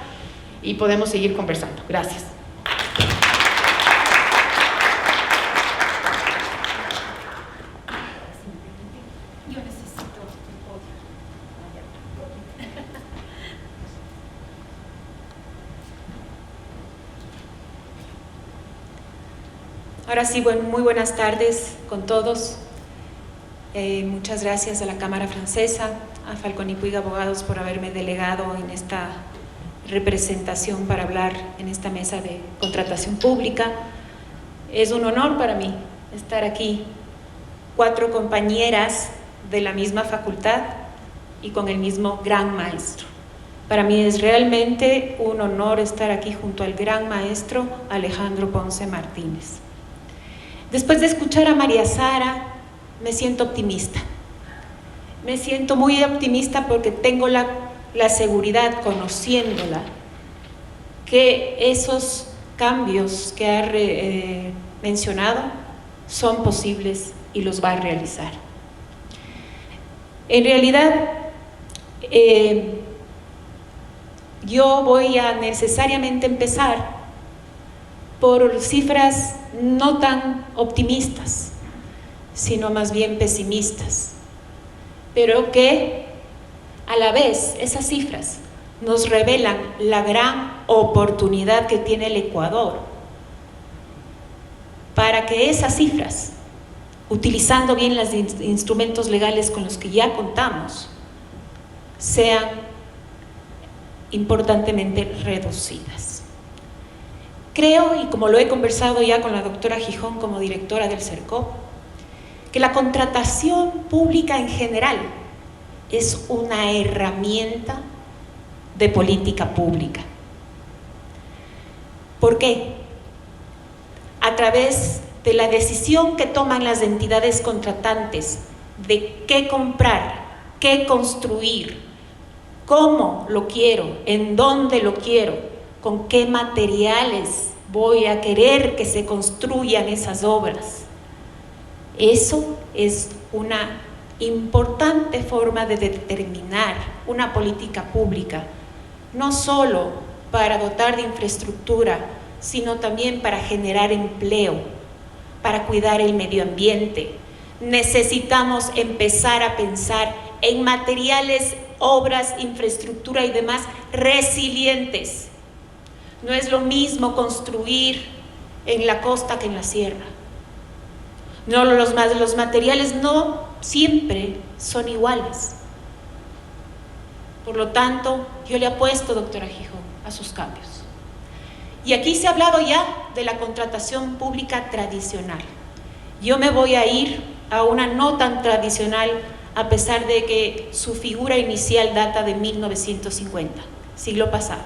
y podemos seguir conversando. Gracias. Yo necesito un podio. Ahora sí, muy buenas tardes con todos. Muchas gracias a la Cámara Francesa, a Falcón y Puig Abogados por haberme delegado en esta representación para hablar en esta mesa de contratación pública. Es un honor para mí estar aquí, 4 compañeras de la misma facultad y con el mismo gran maestro. Para mí es realmente un honor estar aquí junto al gran maestro Alejandro Ponce Martínez. Después de escuchar a María Sara, me siento optimista. Me siento muy optimista porque tengo la seguridad, conociéndola, que esos cambios que ha mencionado son posibles y los va a realizar. En realidad, Yo voy a necesariamente empezar por cifras no tan optimistas, sino más bien pesimistas, pero que a la vez esas cifras nos revelan la gran oportunidad que tiene el Ecuador para que esas cifras, utilizando bien los instrumentos legales con los que ya contamos, sean importantemente reducidas. Creo, y como lo he conversado ya con la doctora Gijón como directora del CERCOP, que la contratación pública en general es una herramienta de política pública. ¿Por qué? A través de la decisión que toman las entidades contratantes de qué comprar, qué construir, cómo lo quiero, en dónde lo quiero, con qué materiales voy a querer que se construyan esas obras. Eso es una importante forma de determinar una política pública, no solo para dotar de infraestructura, sino también para generar empleo, para cuidar el medio ambiente. Necesitamos empezar a pensar en materiales, obras, infraestructura y demás resilientes. No es lo mismo construir en la costa que en la sierra. No, los materiales no siempre son iguales. Por lo tanto, yo le apuesto, doctora Gijón, a sus cambios. Y aquí se ha hablado ya de la contratación pública tradicional. Yo me voy a ir a una no tan tradicional, a pesar de que su figura inicial data de 1950, siglo pasado.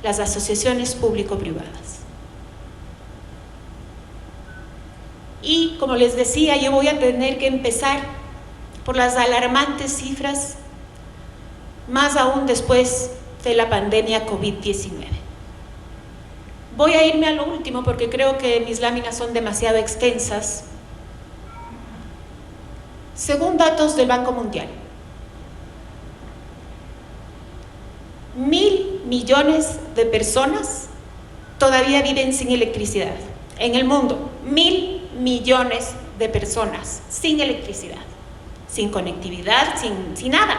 Las asociaciones público-privadas. Y como les decía, yo voy a tener que empezar por las alarmantes cifras, más aún después de la pandemia COVID-19. Voy a irme a lo último porque creo que mis láminas son demasiado extensas. Según datos del Banco Mundial, 1.000 millones de personas todavía viven sin electricidad en el mundo. 1.000 millones de personas sin electricidad, sin conectividad, sin nada.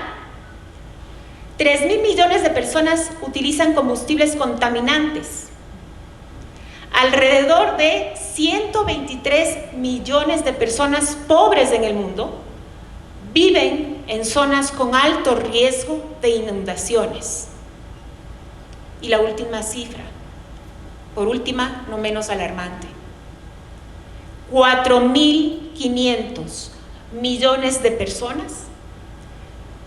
3.000 millones de personas utilizan combustibles contaminantes. Alrededor de 123 millones de personas pobres en el mundo viven en zonas con alto riesgo de inundaciones. Y la última cifra, por última, no menos alarmante, 4.500 millones de personas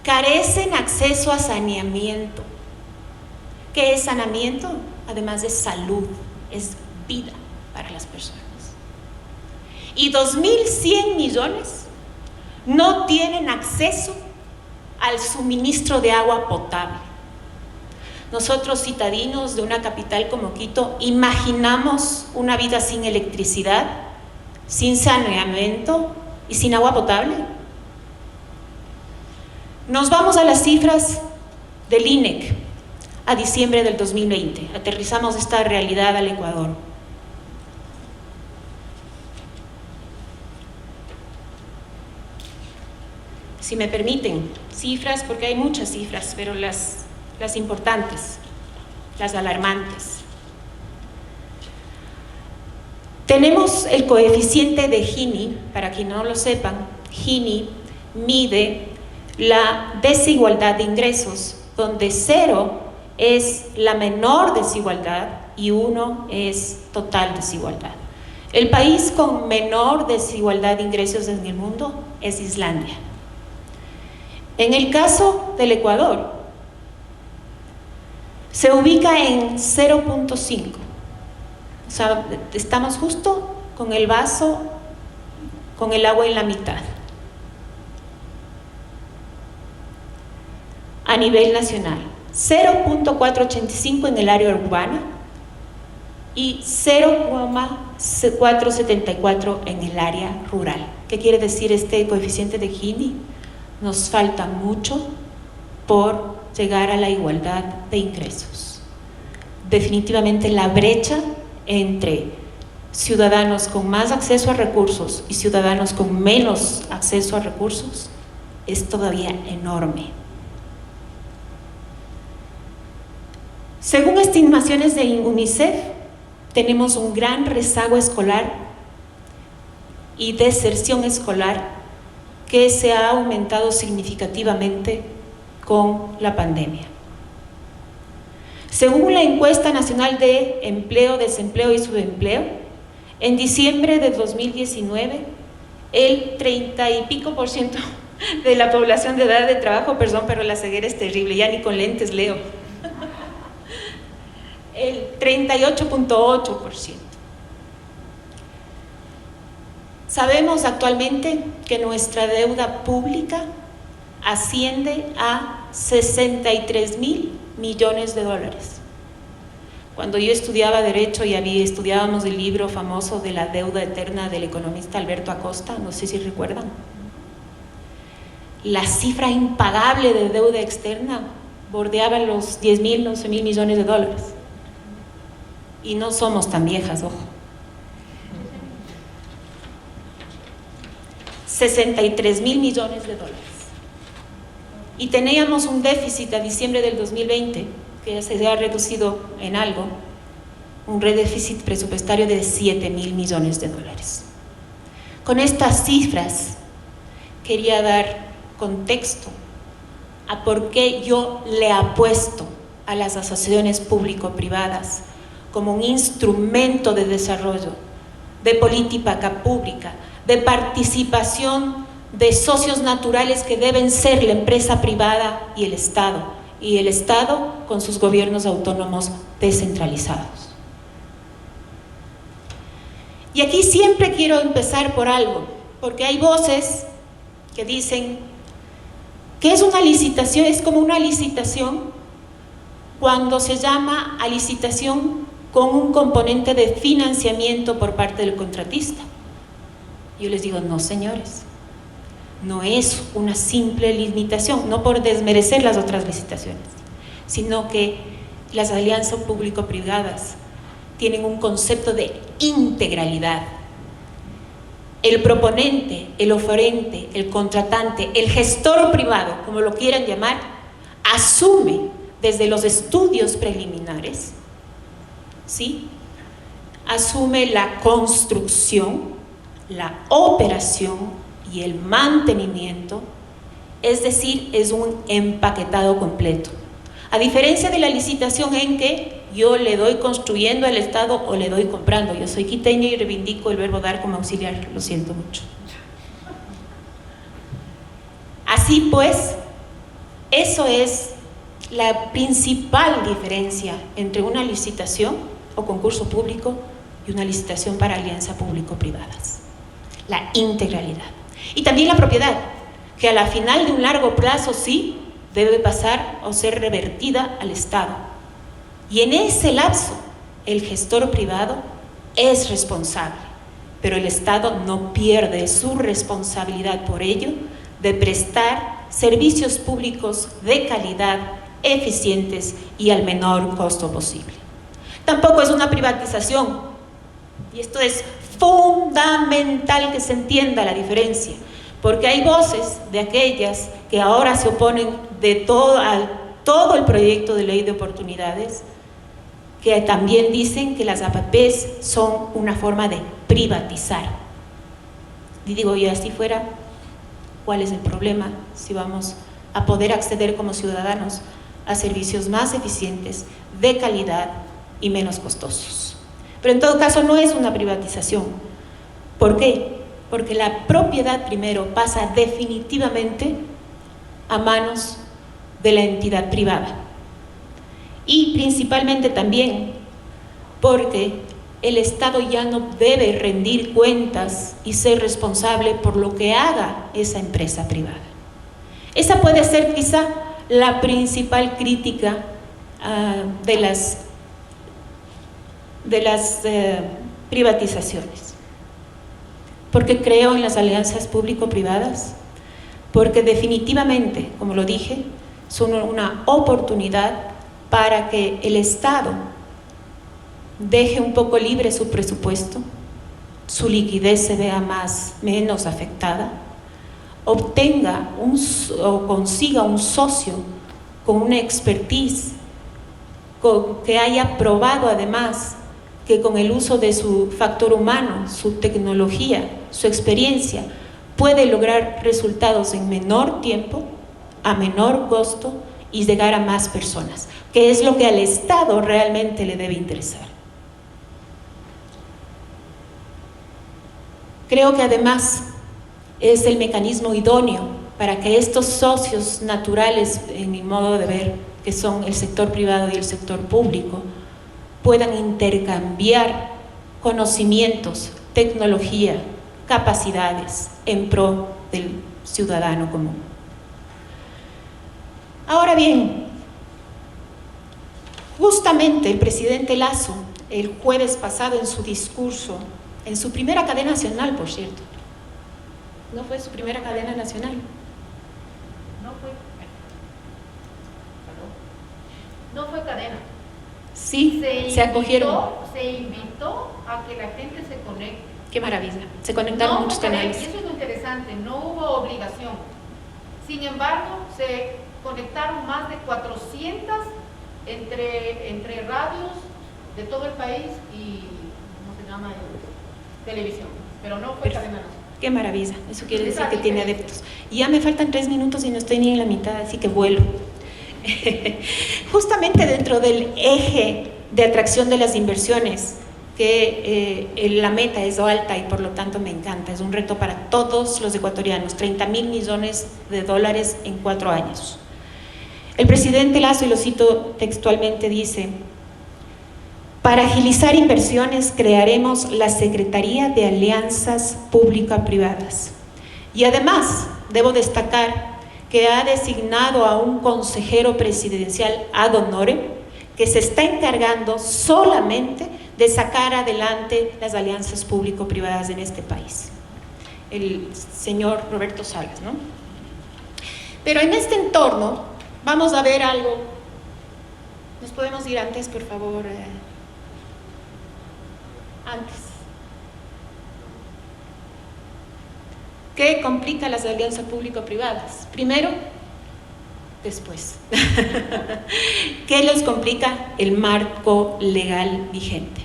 carecen acceso a saneamiento. ¿Qué es saneamiento? Además de salud, es vida para las personas. Y 2.100 millones no tienen acceso al suministro de agua potable. Nosotros, citadinos de una capital como Quito, imaginamos una vida sin electricidad, sin saneamiento y sin agua potable. Nos vamos a las cifras del INEC a diciembre del 2020. Aterrizamos esta realidad al Ecuador. Si me permiten, cifras, porque hay muchas cifras, pero las importantes, las alarmantes. Tenemos el coeficiente de Gini, para quien no lo sepan. Gini mide la desigualdad de ingresos, donde 0 es la menor desigualdad y 1 es total desigualdad. El país con menor desigualdad de ingresos en el mundo es Islandia. En el caso del Ecuador, se ubica en 0.5. O sea, estamos justo con el vaso, con el agua en la mitad. A nivel nacional, 0.485 en el área urbana y 0.474 en el área rural. ¿Qué quiere decir este coeficiente de Gini? Nos falta mucho por llegar a la igualdad de ingresos. Definitivamente la brecha entre ciudadanos con más acceso a recursos y ciudadanos con menos acceso a recursos es todavía enorme. Según estimaciones de UNICEF, tenemos un gran rezago escolar y deserción escolar que se ha aumentado significativamente con la pandemia. Según la encuesta nacional de empleo, desempleo y subempleo, en diciembre de 2019, el 30 y pico % de la población de edad de trabajo, perdón, pero la ceguera es terrible, ya ni con lentes leo, el 38.8%. Sabemos actualmente que nuestra deuda pública asciende a 63.000 millones de dólares. Cuando yo estudiaba Derecho y estudiábamos el libro famoso de la deuda eterna del economista Alberto Acosta, no sé si recuerdan, la cifra impagable de deuda externa bordeaba los 10.000, 11.000 millones de dólares. Y no somos tan viejas, ojo. 63.000 millones de dólares. Y teníamos un déficit a diciembre del 2020, que ya se ha reducido en algo, un déficit presupuestario de 7.000 millones de dólares. Con estas cifras quería dar contexto a por qué yo le apuesto a las asociaciones público-privadas como un instrumento de desarrollo, de política pública, de participación de socios naturales que deben ser la empresa privada y el Estado con sus gobiernos autónomos descentralizados. Y aquí siempre quiero empezar por algo, porque hay voces que dicen que es una licitación, es como una licitación cuando se llama a licitación con un componente de financiamiento por parte del contratista. Yo les digo, no señores, no es una simple limitación, no por desmerecer las otras licitaciones, sino que las alianzas público-privadas tienen un concepto de integralidad. El proponente, el oferente, el contratante, el gestor privado, como lo quieran llamar, asume desde los estudios preliminares, ¿sí? Asume la construcción, la operación y el mantenimiento, es decir, es un empaquetado completo. A diferencia de la licitación en que yo le doy construyendo al Estado o le doy comprando. Yo soy quiteña y reivindico el verbo dar como auxiliar, lo siento mucho. Así pues, eso es la principal diferencia entre una licitación o concurso público y una licitación para alianza público-privadas. La integralidad. Y también la propiedad, que a la final de un largo plazo sí debe pasar o ser revertida al Estado. Y en ese lapso, el gestor privado es responsable, pero el Estado no pierde su responsabilidad por ello de prestar servicios públicos de calidad, eficientes y al menor costo posible. Tampoco es una privatización, y esto es fundamental que se entienda la diferencia, porque hay voces de aquellas que ahora se oponen de todo el proyecto de ley de oportunidades, que también dicen que las APPs son una forma de privatizar. Y digo, y así fuera, ¿cuál es el problema si vamos a poder acceder como ciudadanos a servicios más eficientes, de calidad y menos costosos? Pero en todo caso no es una privatización. ¿Por qué? Porque la propiedad primero pasa definitivamente a manos de la entidad privada. Y principalmente también porque el Estado ya no debe rendir cuentas y ser responsable por lo que haga esa empresa privada. Esa puede ser quizá la principal crítica de las privatizaciones. Porque creo en las alianzas público-privadas, porque definitivamente, como lo dije, son una oportunidad para que el Estado deje un poco libre su presupuesto, su liquidez se vea menos afectada, obtenga o consiga un socio con una expertise, que haya probado además que con el uso de su factor humano, su tecnología, su experiencia, puede lograr resultados en menor tiempo, a menor costo y llegar a más personas, que es lo que al Estado realmente le debe interesar. Creo que además es el mecanismo idóneo para que estos socios naturales, en mi modo de ver, que son el sector privado y el sector público, puedan intercambiar conocimientos, tecnología, capacidades en pro del ciudadano común. Ahora bien, justamente el presidente Lasso, el jueves pasado en su discurso, en su primera cadena nacional, por cierto, ¿no fue su primera cadena nacional? No fue cadena. Sí, se acogieron. Se invitó a que la gente se conecte. Qué maravilla, se conectaron muchos canales. Y eso es lo interesante, no hubo obligación. Sin embargo, se conectaron más de 400 entre radios de todo el país y, ¿cómo se llama? Televisión, pero no fue cadena nacional. Qué maravilla, eso quiere decir que tiene adeptos. Y ya me faltan 3 minutos y no estoy ni en la mitad, así que vuelo. Justamente dentro del eje de atracción de las inversiones, que la meta es alta y por lo tanto me encanta, es un reto para todos los ecuatorianos, 30.000 millones de dólares en 4 años. El presidente Lasso, y lo cito textualmente, dice: para agilizar inversiones crearemos la Secretaría de Alianzas Público-Privadas. Y además, debo destacar que ha designado a un consejero presidencial ad honorem que se está encargando solamente de sacar adelante las alianzas público-privadas en este país, el señor Roberto Salas, ¿no? Pero en este entorno vamos a ver algo. ¿Nos podemos ir antes, por favor? Antes. ¿Qué complica las alianzas público-privadas? Primero, después. ¿Qué les complica? El marco legal vigente.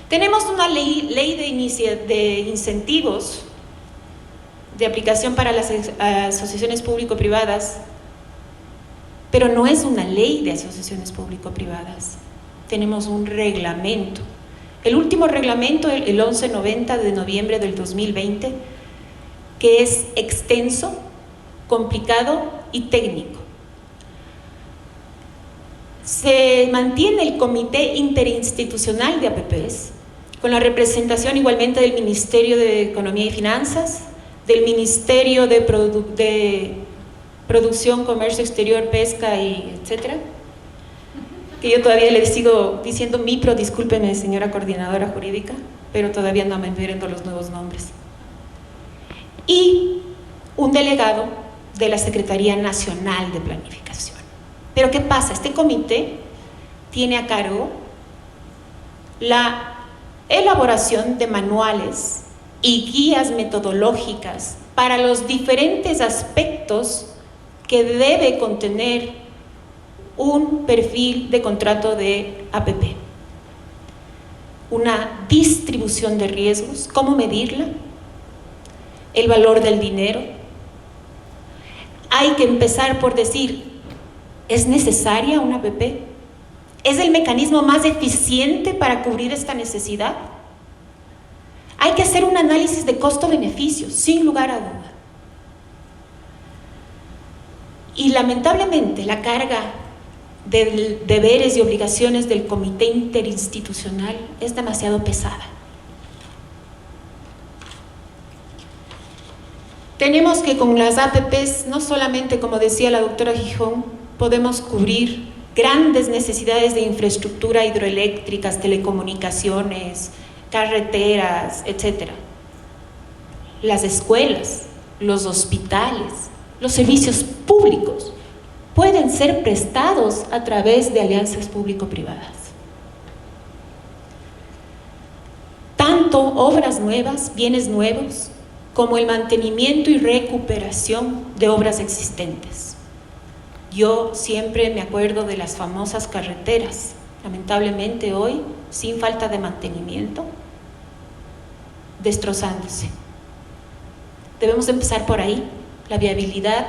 Tenemos una ley de incentivos de aplicación para las asociaciones público-privadas, pero no es una ley de asociaciones público-privadas. Tenemos un reglamento. El último reglamento, el 1190 de noviembre del 2020, que es extenso, complicado y técnico. Se mantiene el Comité Interinstitucional de APPs, con la representación igualmente del Ministerio de Economía y Finanzas, del Ministerio de Producción, Comercio Exterior, Pesca y etcétera, que yo todavía le sigo diciendo MIPRO, discúlpeme señora coordinadora jurídica, pero todavía no me entiendo los nuevos nombres. Y un delegado de la Secretaría Nacional de Planificación. Pero ¿qué pasa? Este comité tiene a cargo la elaboración de manuales y guías metodológicas para los diferentes aspectos que debe contener un perfil de contrato de APP. Una distribución de riesgos, cómo medirla, el valor del dinero. Hay que empezar por decir, ¿es necesaria una APP? ¿Es el mecanismo más eficiente para cubrir esta necesidad? Hay que hacer un análisis de costo-beneficio, sin lugar a duda. Y lamentablemente la carga de deberes y obligaciones del Comité Interinstitucional es demasiado pesada. Tenemos que con las APPs, no solamente, como decía la doctora Gijón, podemos cubrir grandes necesidades de infraestructura hidroeléctricas, telecomunicaciones, carreteras, etc. Las escuelas, los hospitales, los servicios públicos pueden ser prestados a través de alianzas público-privadas. Tanto obras nuevas, bienes nuevos, como el mantenimiento y recuperación de obras existentes. Yo siempre me acuerdo de las famosas carreteras, lamentablemente hoy, sin falta de mantenimiento, destrozándose. Debemos empezar por ahí. La viabilidad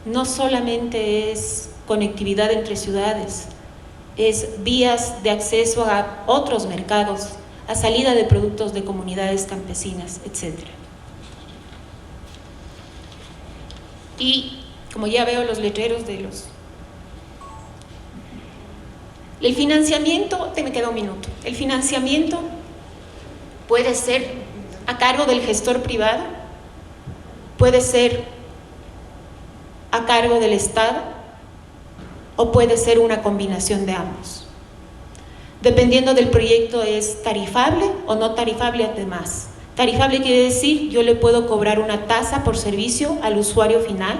no solamente es conectividad entre ciudades, es vías de acceso a otros mercados, a salida de productos de comunidades campesinas, etc. Y como ya veo los letreros de los... El financiamiento, me queda un minuto. El financiamiento puede ser a cargo del gestor privado, puede ser a cargo del Estado o puede ser una combinación de ambos. Dependiendo del proyecto es tarifable o no tarifable además. Tarifable quiere decir yo le puedo cobrar una tasa por servicio al usuario final,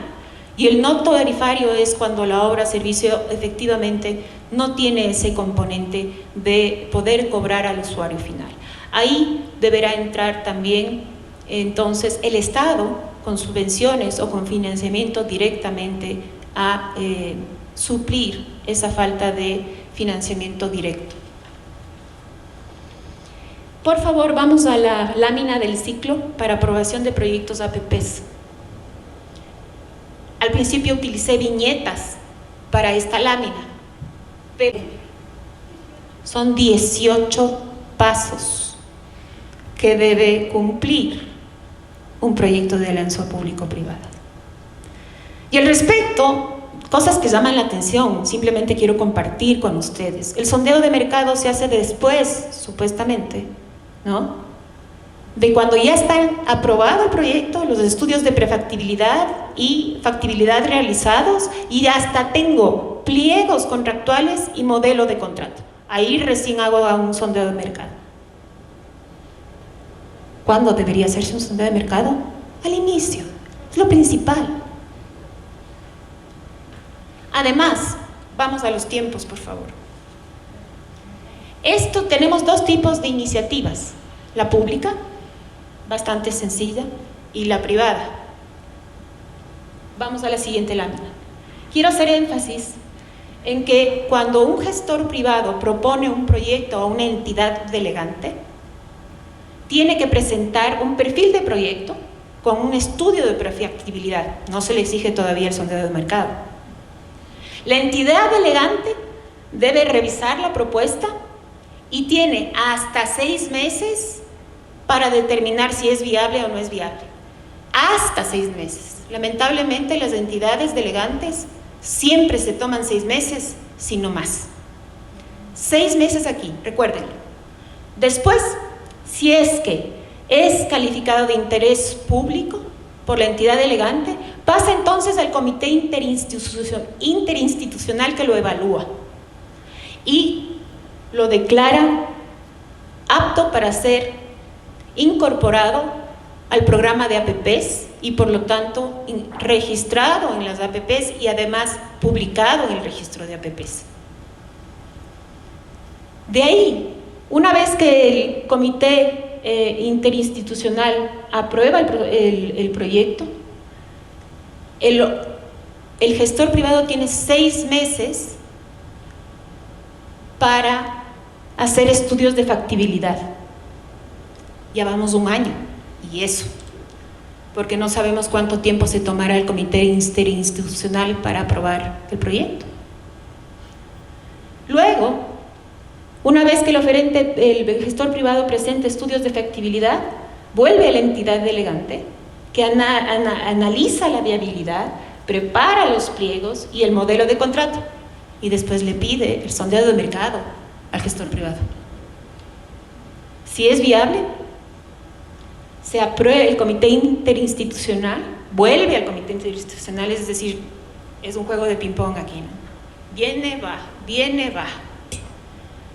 y el no tarifario es cuando la obra servicio efectivamente no tiene ese componente de poder cobrar al usuario final. Ahí deberá entrar también entonces el Estado con subvenciones o con financiamiento directamente a suplir esa falta de financiamiento directo. Por favor, vamos a la lámina del ciclo para aprobación de proyectos APPs. Al principio utilicé viñetas para esta lámina, pero son 18 pasos que debe cumplir un proyecto de alianza público-privada. Y al respecto, cosas que llaman la atención, simplemente quiero compartir con ustedes. El sondeo de mercado se hace después, supuestamente, ¿no?, de cuando ya está aprobado el proyecto, los estudios de prefactibilidad y factibilidad realizados, y hasta tengo pliegos contractuales y modelo de contrato. Ahí recién hago un sondeo de mercado. ¿Cuándo debería hacerse un sondeo de mercado? Al inicio, es lo principal. Además, vamos a los tiempos, por favor. Tenemos dos tipos de iniciativas: la pública, bastante sencilla, y la privada. Vamos a la siguiente lámina. Quiero hacer énfasis en que cuando un gestor privado propone un proyecto a una entidad delegante, tiene que presentar un perfil de proyecto con un estudio de prefactibilidad. No se le exige todavía el sondeo de mercado. La entidad delegante debe revisar la propuesta y tiene hasta 6 meses para determinar si es viable o no es viable. Hasta 6 meses. Lamentablemente las entidades delegantes siempre se toman 6 meses, si no más. 6 meses aquí, recuérdenlo. Después, si es que es calificado de interés público por la entidad delegante, pasa entonces al comité interinstitucional que lo evalúa y lo declara apto para ser incorporado al programa de APPs y por lo tanto registrado en las APPs y además publicado en el registro de APPs. De ahí, una vez que el comité interinstitucional aprueba el proyecto, el gestor privado tiene 6 meses para hacer estudios de factibilidad. Ya vamos 1 año, y eso, porque no sabemos cuánto tiempo se tomará el comité interinstitucional para aprobar el proyecto. Luego, una vez que el gestor privado presente estudios de factibilidad, vuelve a la entidad delegante, que analiza la viabilidad, prepara los pliegos y el modelo de contrato, y después le pide el sondeo de mercado al gestor privado. Si es viable, se aprueba el comité interinstitucional, vuelve al comité interinstitucional, es decir, es un juego de ping-pong aquí, ¿no? Viene, va,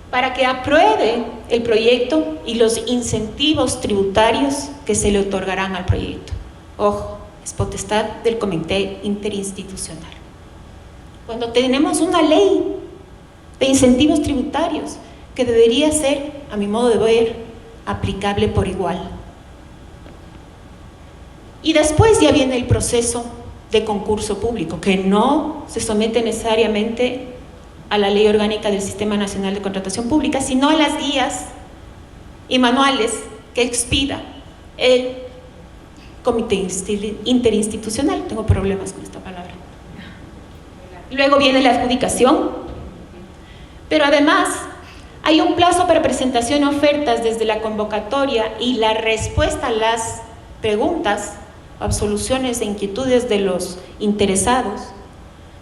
para que apruebe el proyecto y los incentivos tributarios que se le otorgarán al proyecto. Ojo, es potestad del comité interinstitucional. cuando tenemos una ley de incentivos tributarios que debería ser, a mi modo de ver, aplicable por igual. Y después ya viene el proceso de concurso público, que no se somete necesariamente a la Ley Orgánica del Sistema Nacional de Contratación Pública, sino a las guías y manuales que expida el Comité Interinstitucional. Tengo problemas con esta palabra. Luego viene la adjudicación, pero además hay un plazo para presentación de ofertas desde la convocatoria y la respuesta a las preguntas, absoluciones e inquietudes de los interesados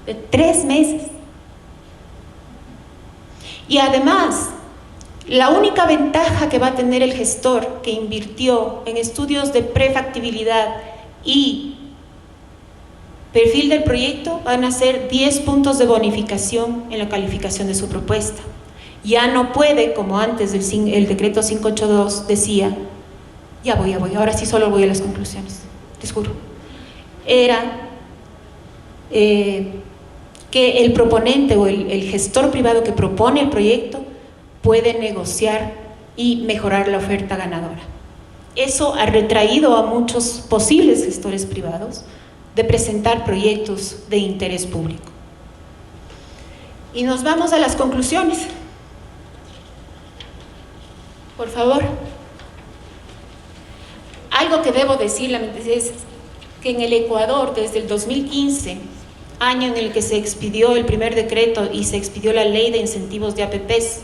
de 3 meses. Y además, la única ventaja que va a tener el gestor que invirtió en estudios de prefactibilidad y perfil del proyecto van a ser 10 puntos de bonificación en la calificación de su propuesta. Ya no puede, como antes el decreto 582 decía, ya voy, ahora sí solo voy a las conclusiones, les juro. Era que el proponente o el gestor privado que propone el proyecto puede negociar y mejorar la oferta ganadora. Eso ha retraído a muchos posibles gestores privados de presentar proyectos de interés público. Y nos vamos a las conclusiones. Por favor. Algo que debo decir es que en el Ecuador, desde el 2015, año en el que se expidió el primer decreto y se expidió la ley de incentivos de APPs,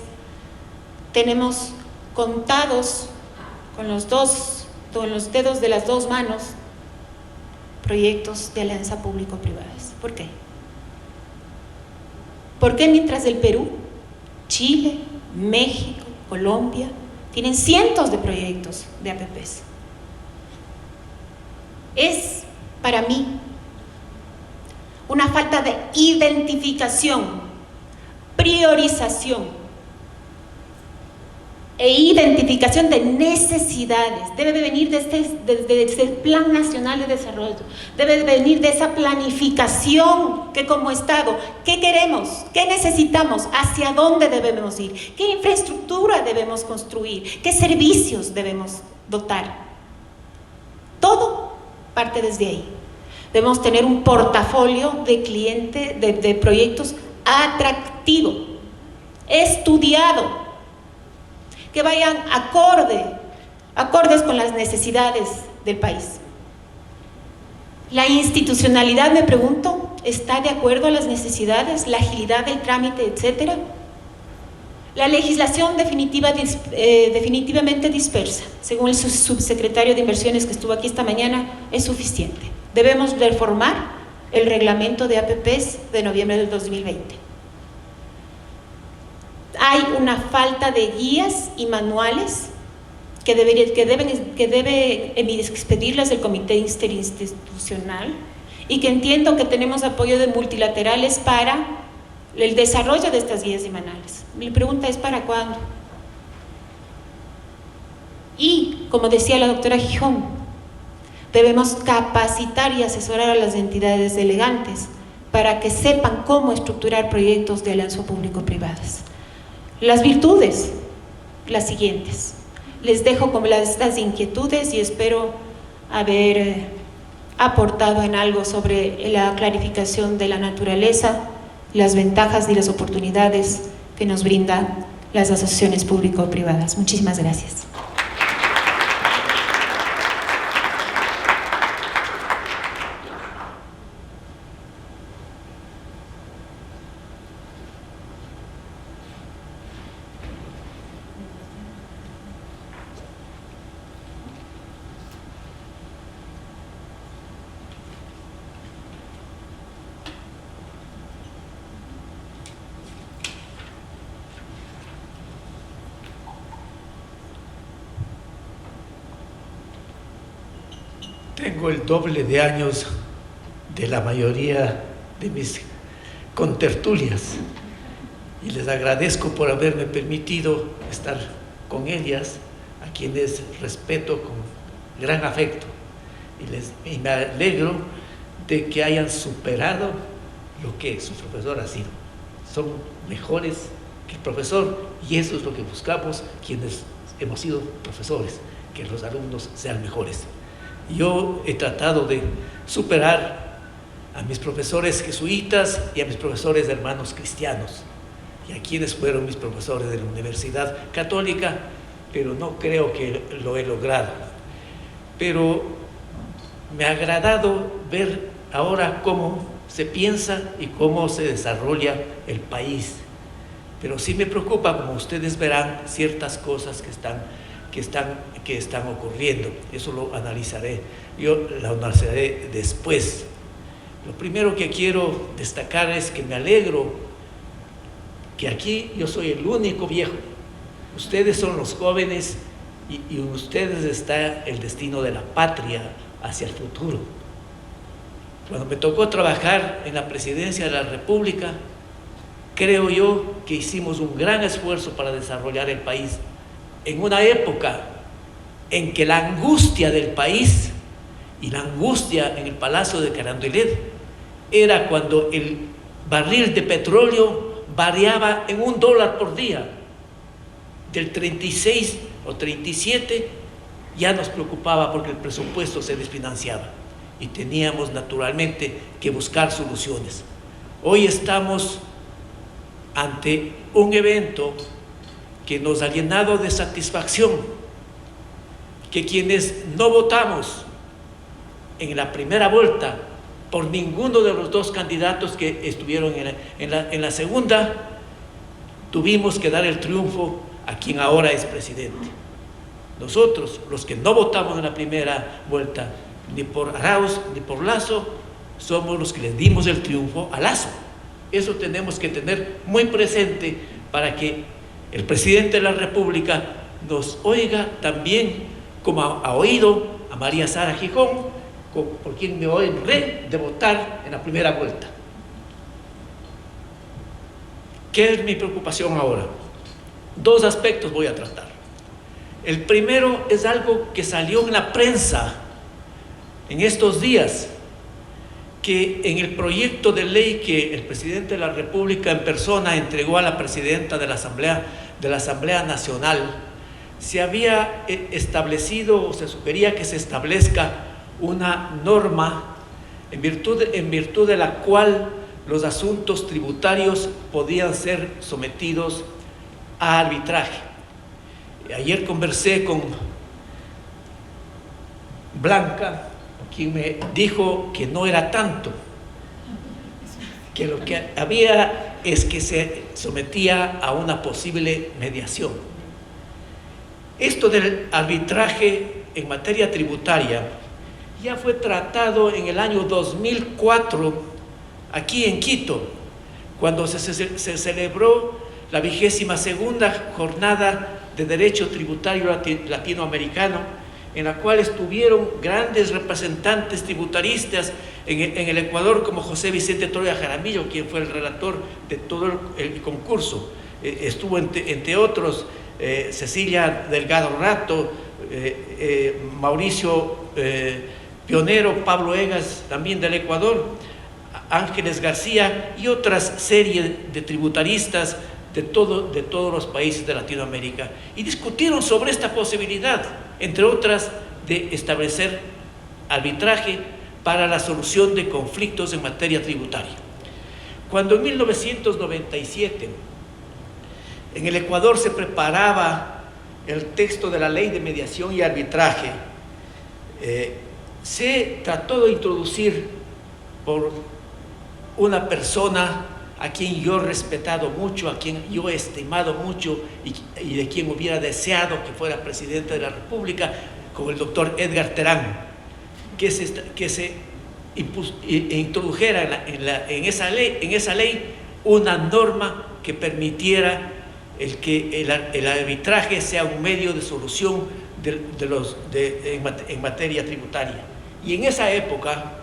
tenemos contados con los dedos de las 2 manos proyectos de alianza público-privadas. ¿Por qué? ¿Por qué mientras el Perú, Chile, México, Colombia tienen cientos de proyectos de APPs? Es para mí una falta de identificación, priorización e identificación de necesidades. Debe de venir desde el Plan Nacional de Desarrollo, debe de venir de esa planificación que como Estado, ¿qué queremos? ¿Qué necesitamos? ¿Hacia dónde debemos ir? ¿Qué infraestructura debemos construir? ¿Qué servicios debemos dotar? Todo parte desde ahí. Debemos tener un portafolio de clientes, de proyectos atractivo, estudiado, que vayan acordes con las necesidades del país. La institucionalidad, me pregunto, ¿está de acuerdo a las necesidades, la agilidad del trámite, etcétera? La legislación definitivamente dispersa, según el subsecretario de Inversiones que estuvo aquí esta mañana, es suficiente. Debemos reformar el reglamento de APPs de noviembre del 2020. Hay una falta de guías y manuales que debe expedirlas el Comité Interinstitucional, y que entiendo que tenemos apoyo de multilaterales para el desarrollo de estas guías y manuales. Mi pregunta es: ¿para cuándo? Y, como decía la doctora Gijón, debemos capacitar y asesorar a las entidades delegantes para que sepan cómo estructurar proyectos de alianza público-privadas. Las virtudes, las siguientes. Les dejo como estas inquietudes y espero haber aportado en algo sobre la clarificación de la naturaleza, las ventajas y las oportunidades que nos brindan las asociaciones público-privadas. Muchísimas gracias. Tengo el doble de años de la mayoría de mis contertulias y les agradezco por haberme permitido estar con ellas, a quienes respeto con gran afecto, y me alegro de que hayan superado lo que su profesor ha sido. Son mejores que el profesor, y eso es lo que buscamos quienes hemos sido profesores, que los alumnos sean mejores. Yo he tratado de superar a mis profesores jesuitas y a mis profesores hermanos cristianos, y a quienes fueron mis profesores de la Universidad Católica, pero no creo que lo he logrado. Pero me ha agradado ver ahora cómo se piensa y cómo se desarrolla el país. Pero sí me preocupa, como ustedes verán, ciertas cosas que están ocurriendo. Eso lo analizaré, yo lo analizaré después. Lo primero que quiero destacar es que me alegro que aquí yo soy el único viejo. Ustedes son los jóvenes y en ustedes está el destino de la patria hacia el futuro. Cuando me tocó trabajar en la presidencia de la República, creo yo que hicimos un gran esfuerzo para desarrollar el país en una época en que la angustia del país y la angustia en el Palacio de Carondelet era cuando el barril de petróleo variaba en $1 por día. Del 36 o 37 ya nos preocupaba porque el presupuesto se desfinanciaba y teníamos naturalmente que buscar soluciones. Hoy estamos ante un evento que nos ha llenado de satisfacción, que quienes no votamos en la primera vuelta por ninguno de los dos candidatos que estuvieron en la segunda, tuvimos que dar el triunfo a quien ahora es presidente. Nosotros, los que no votamos en la primera vuelta, ni por Arauz ni por Lasso, somos los que les dimos el triunfo a Lasso. Eso tenemos que tener muy presente para que el presidente de la República nos oiga también como ha oído a María Sara Gijón, por quien me honré de votar en la primera vuelta. ¿Qué es mi preocupación ahora? Dos aspectos voy a tratar. El primero es algo que salió en la prensa en estos días, que en el proyecto de ley que el presidente de la República en persona entregó a la presidenta de la Asamblea Nacional, se había establecido o se sugería que se establezca una norma en virtud de la cual los asuntos tributarios podían ser sometidos a arbitraje. Ayer conversé con Blanca, quien me dijo que no era tanto, que lo que había es que se sometía a una posible mediación. Esto del arbitraje en materia tributaria ya fue tratado en el año 2004 aquí en Quito, cuando se celebró la 22ª jornada de Derecho Tributario Latinoamericano, en la cual estuvieron grandes representantes tributaristas en el Ecuador, como José Vicente Troya Jaramillo, quien fue el relator de todo el concurso. Estuvo entre otros Cecilia Delgado Rato, Mauricio Pionero, Pablo Egas, también del Ecuador, Ángeles García y otras series de tributaristas de todos los países de Latinoamérica, y discutieron sobre esta posibilidad, entre otras, de establecer arbitraje para la solución de conflictos en materia tributaria. Cuando en 1997 en el Ecuador se preparaba el texto de la Ley de Mediación y Arbitraje, se trató de introducir por una persona a quien yo he respetado mucho, a quien yo he estimado mucho y de quien hubiera deseado que fuera presidente de la República, como el doctor Edgar Terán, que se introdujera en esa ley una norma que permitiera que el arbitraje sea un medio de solución en materia tributaria. Y en esa época,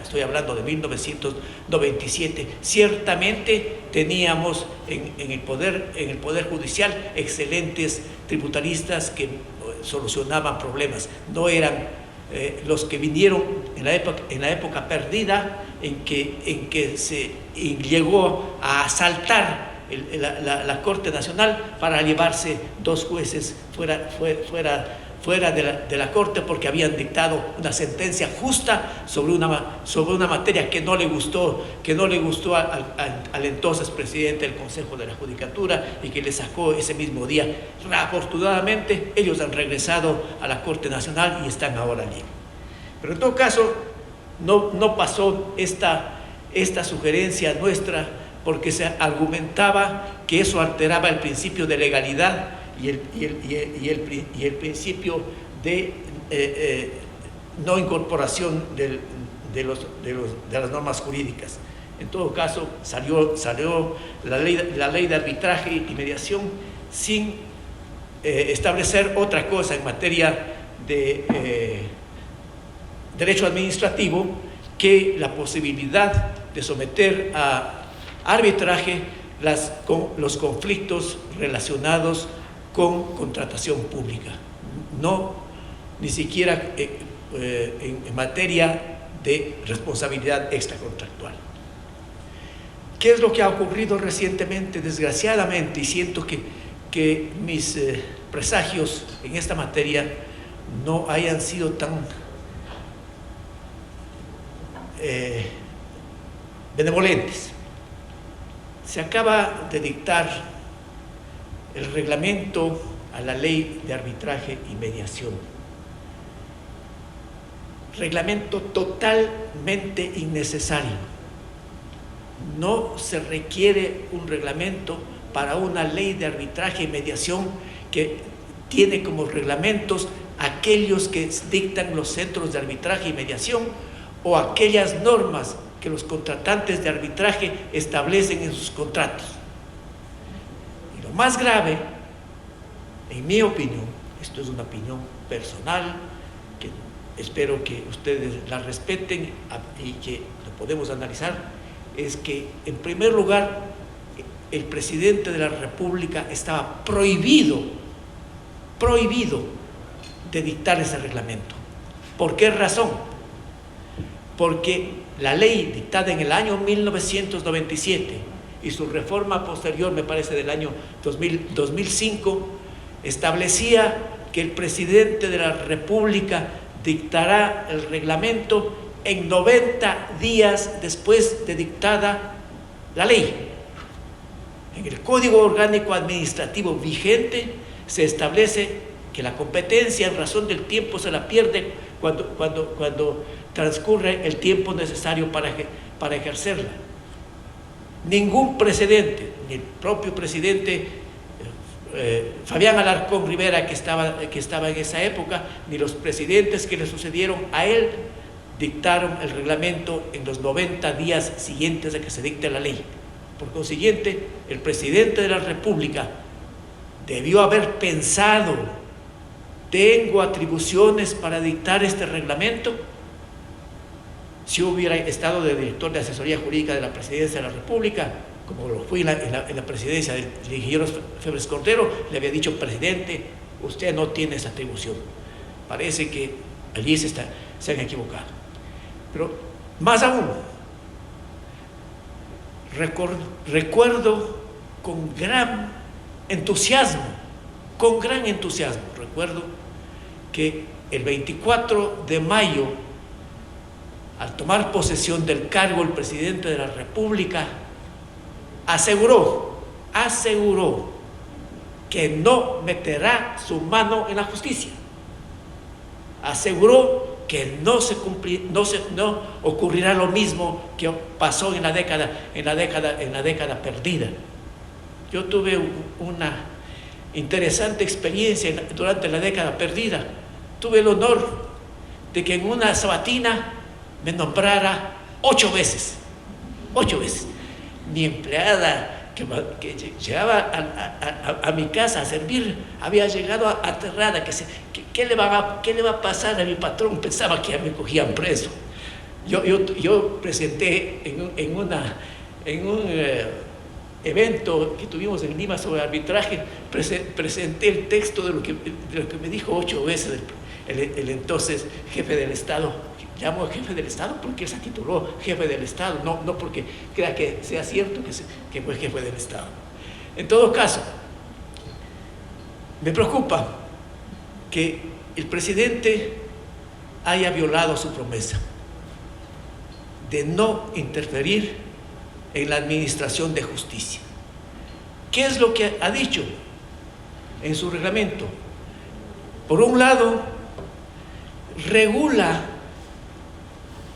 estoy hablando de 1997, ciertamente teníamos en el Poder Judicial excelentes tributaristas que solucionaban problemas. No eran los que vinieron en la época perdida, en que se llegó a asaltar la Corte Nacional para llevarse 2 jueces fuera de la Corte, porque habían dictado una sentencia justa sobre una materia que no le gustó al entonces presidente del Consejo de la Judicatura, y que le sacó ese mismo día. Afortunadamente ellos han regresado a la Corte Nacional y están ahora allí. Pero en todo caso no pasó esta sugerencia nuestra, porque se argumentaba que eso alteraba el principio de legalidad y el principio de no incorporación de las normas jurídicas. En todo caso, salió la ley de arbitraje y mediación sin establecer otra cosa en materia de derecho administrativo que la posibilidad de someter a arbitraje los conflictos relacionados con contratación pública, no ni siquiera en materia de responsabilidad extracontractual. ¿Qué es lo que ha ocurrido recientemente? Desgraciadamente, y siento que mis presagios en esta materia no hayan sido tan benevolentes. Se acaba de dictar el reglamento a la ley de arbitraje y mediación. Reglamento totalmente innecesario. No se requiere un reglamento para una ley de arbitraje y mediación que tiene como reglamentos aquellos que dictan los centros de arbitraje y mediación, o aquellas normas que los contratantes de arbitraje establecen en sus contratos. Y lo más grave, en mi opinión, esto es una opinión personal, que espero que ustedes la respeten y que lo podemos analizar, es que, en primer lugar, el presidente de la República estaba prohibido de dictar ese reglamento. ¿Por qué razón? Porque la ley dictada en el año 1997 y su reforma posterior, me parece del año 2005, establecía que el presidente de la República dictará el reglamento en 90 días después de dictada la ley. En el Código Orgánico Administrativo vigente se establece que la competencia en razón del tiempo se la pierde cuando transcurre el tiempo necesario para ejercerla. Ningún precedente, ni el propio presidente Fabián Alarcón Rivera, que estaba en esa época, ni los presidentes que le sucedieron a él, dictaron el reglamento en los 90 días siguientes a que se dicte la ley. Por consiguiente, el presidente de la República debió haber pensado: ¿tengo atribuciones para dictar este reglamento? Si hubiera estado de director de asesoría jurídica de la Presidencia de la República, como lo fui en la presidencia del ingeniero Febres Cordero, le había dicho: presidente, usted no tiene esa atribución. Parece que allí se han equivocado. Pero más aún, recuerdo con gran entusiasmo, recuerdo que el 24 de mayo, al tomar posesión del cargo, el presidente de la República aseguró que no meterá su mano en la justicia. Aseguró que no ocurrirá lo mismo que pasó en la década perdida. Yo tuve una interesante experiencia durante la década perdida. Tuve el honor de que en una sabatina me nombrara 8 veces. Mi empleada que llegaba a mi casa a servir había llegado aterrada, ¿qué le va a pasar a mi patrón? Pensaba que ya me cogían preso. Yo presenté en un evento que tuvimos en Lima sobre arbitraje, presenté el texto de lo que me dijo 8 veces el entonces jefe del Estado. Llamo jefe del Estado porque él se tituló jefe del Estado, no porque crea que sea cierto que fue jefe del Estado. En todo caso, me preocupa que el presidente haya violado su promesa de no interferir en la administración de justicia. ¿Qué es lo que ha dicho en su reglamento? Por un lado, regula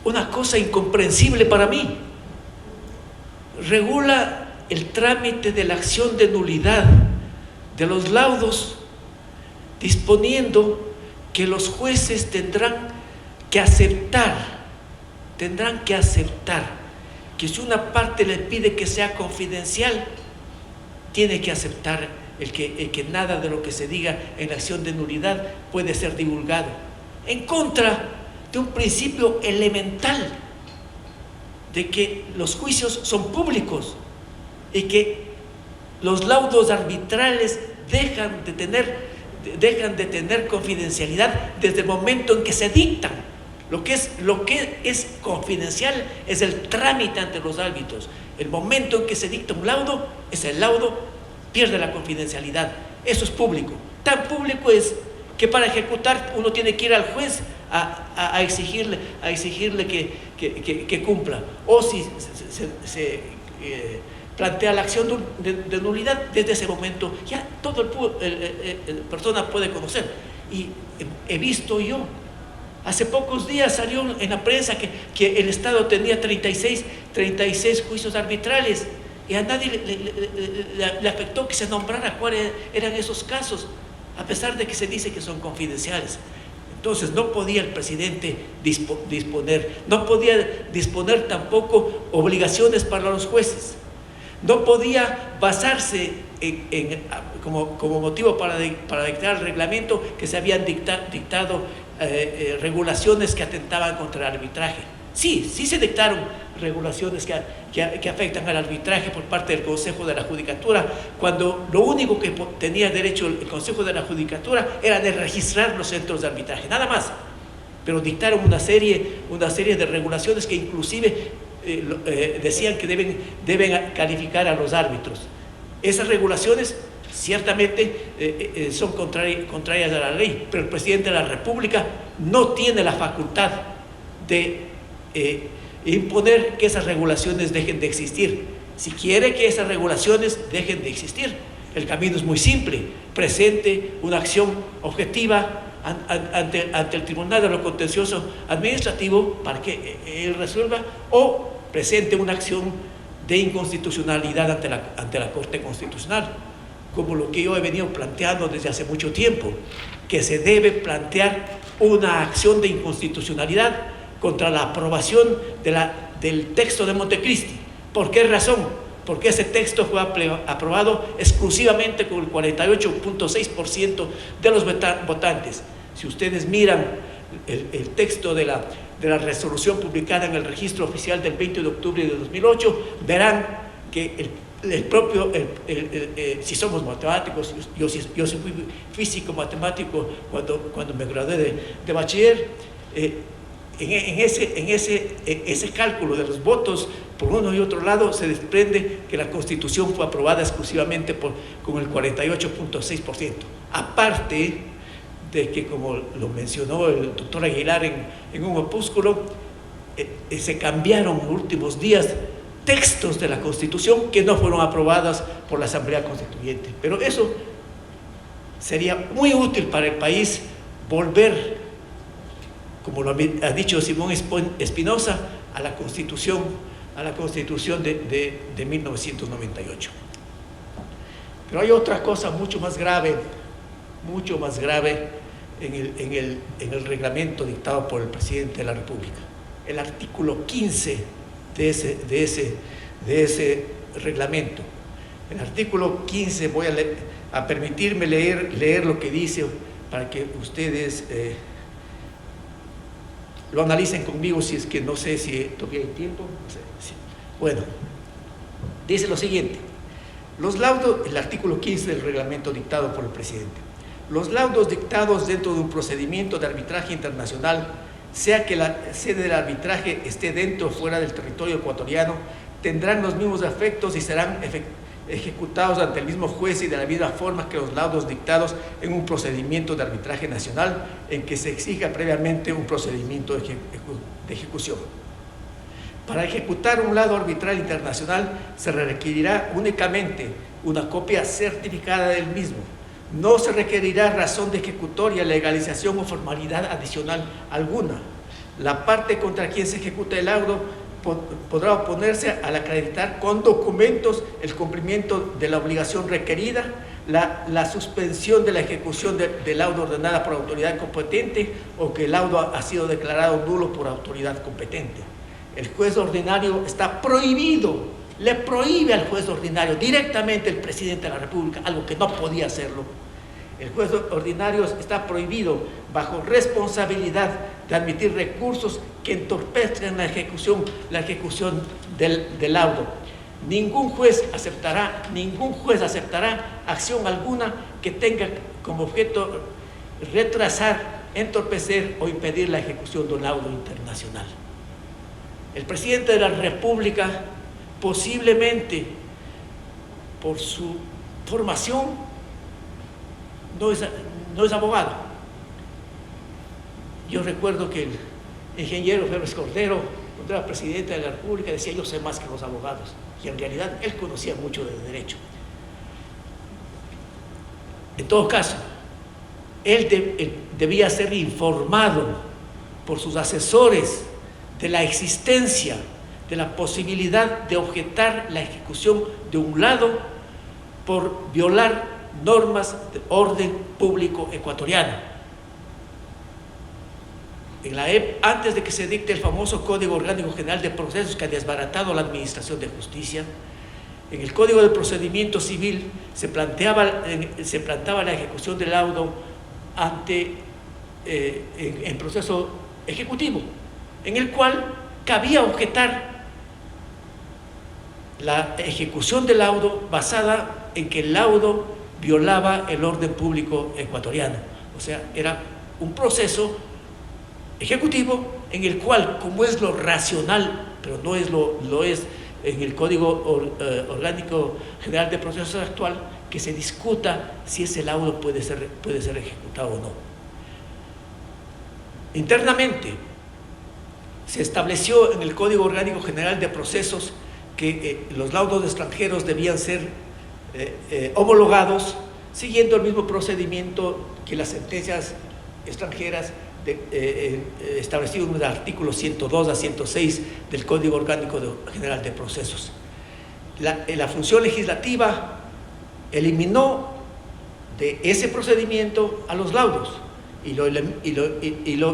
una cosa incomprensible para mí. Regula el trámite de la acción de nulidad de los laudos, disponiendo que los jueces tendrán que aceptar que si una parte le pide que sea confidencial, tiene que aceptar el que nada de lo que se diga en la acción de nulidad puede ser divulgado, en contra de un principio elemental de que los juicios son públicos y que los laudos arbitrales dejan de tener confidencialidad desde el momento en que se dictan. Lo que es confidencial es el trámite ante los árbitros. El momento en que se dicta un laudo, ese laudo pierde la confidencialidad. Eso es público. Tan público es que para ejecutar uno tiene que ir al juez a exigirle que cumpla. O si se plantea la acción de nulidad, desde ese momento ya todo el persona puede conocer. Y he visto yo, hace pocos días salió en la prensa que el Estado tenía 36 juicios arbitrales y a nadie le afectó que se nombrara cuáles eran esos casos, a pesar de que se dice que son confidenciales. Entonces no podía el presidente no podía disponer tampoco obligaciones para los jueces, no podía basarse como motivo para dictar el reglamento que se habían dictado regulaciones que atentaban contra el arbitraje. Sí se dictaron regulaciones que afectan al arbitraje por parte del Consejo de la Judicatura, cuando lo único que tenía derecho el Consejo de la Judicatura era de registrar los centros de arbitraje, nada más. Pero dictaron una serie de regulaciones que inclusive decían que deben calificar a los árbitros. Esas regulaciones ciertamente son contrarias a la ley, pero el presidente de la República no tiene la facultad de imponer que esas regulaciones dejen de existir. Si quiere que esas regulaciones dejen de existir, el camino es muy simple: presente una acción objetiva ante el Tribunal de lo Contencioso Administrativo para que él resuelva, o presente una acción de inconstitucionalidad ante la Corte Constitucional, como lo que yo he venido planteando desde hace mucho tiempo, que se debe plantear una acción de inconstitucionalidad contra la aprobación del texto de Montecristi. ¿Por qué razón? Porque ese texto fue aprobado exclusivamente con el 48.6% de los votantes. Si ustedes miran el texto de la resolución publicada en el registro oficial del 20 de octubre de 2008, verán que si somos matemáticos, yo soy físico matemático cuando me gradué de bachiller, en ese cálculo de los votos por uno y otro lado se desprende que la Constitución fue aprobada exclusivamente con el 48.6%. Aparte de que, como lo mencionó el doctor Aguilar en un opúsculo, se cambiaron en los últimos días textos de la Constitución que no fueron aprobadas por la Asamblea Constituyente. Pero eso sería muy útil para el país, volver, como lo ha dicho Simón Espinosa, a la Constitución de 1998. Pero hay otra cosa mucho más grave en el reglamento dictado por el presidente de la República. El artículo 15 de ese reglamento. El artículo 15, voy a permitirme leer lo que dice para que ustedes lo analicen conmigo, si es que no sé si todavía hay tiempo. No sé. Sí. Bueno, dice lo siguiente: los laudos, el artículo 15 del reglamento dictado por el presidente: Los laudos dictados dentro de un procedimiento de arbitraje internacional, sea que la sede del arbitraje esté dentro o fuera del territorio ecuatoriano, tendrán los mismos efectos y serán ejecutados ante el mismo juez y de la misma forma que los laudos dictados en un procedimiento de arbitraje nacional en que se exija previamente un procedimiento de ejecución. Para ejecutar un laudo arbitral internacional se requerirá únicamente una copia certificada del mismo. No se requerirá razón de ejecutoria, legalización o formalidad adicional alguna. La parte contra quien se ejecuta el laudo podrá oponerse al acreditar con documentos el cumplimiento de la obligación requerida, la suspensión de la ejecución del laudo ordenada por autoridad competente o que el laudo ha sido declarado nulo por autoridad competente. El juez ordinario está prohibido, le prohíbe al juez ordinario directamente el presidente de la República, algo que no podía hacerlo. El juez ordinario está prohibido bajo responsabilidad de admitir recursos que entorpezcan la ejecución del laudo. Ningún juez aceptará acción alguna que tenga como objeto retrasar, entorpecer o impedir la ejecución de un laudo internacional. El presidente de la República, posiblemente por su formación, no es abogado. Yo recuerdo que el ingeniero Febres Cordero, cuando era presidente de la República, decía: yo sé más que los abogados, y en realidad él conocía mucho de derecho. En todo caso, él debía ser informado por sus asesores de la existencia, de la posibilidad de objetar la ejecución de un laudo por violar normas de orden público ecuatoriano. Antes de que se dicte el famoso Código Orgánico General de Procesos que ha desbaratado la administración de justicia, en el Código de Procedimiento Civil se planteaba la ejecución del laudo en proceso ejecutivo, en el cual cabía objetar la ejecución del laudo basada en que el laudo violaba el orden público ecuatoriano. O sea, era un proceso ejecutivo en el cual, como es lo racional, pero no es lo es en el Código Orgánico General de Procesos actual, que se discuta si ese laudo puede ser ejecutado o no. Internamente se estableció en el Código Orgánico General de Procesos que los laudos extranjeros debían ser homologados siguiendo el mismo procedimiento que las sentencias extranjeras establecido en los artículos 102 a 106 del Código Orgánico General de Procesos. La función legislativa eliminó de ese procedimiento a los laudos y lo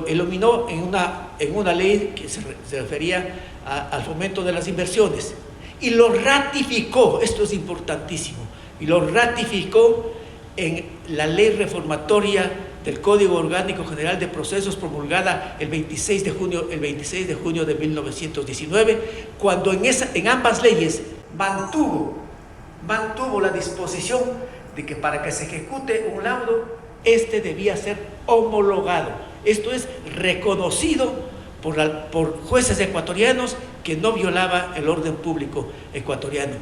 eliminó en una ley que se refería al fomento de las inversiones, y lo ratificó, esto es importantísimo, y lo ratificó en la ley reformatoria del Código Orgánico General de Procesos promulgada el 26 de junio de 1919, cuando en ambas leyes mantuvo la disposición de que para que se ejecute un laudo, este debía ser homologado. Esto es reconocido por jueces ecuatorianos que no violaba el orden público ecuatoriano.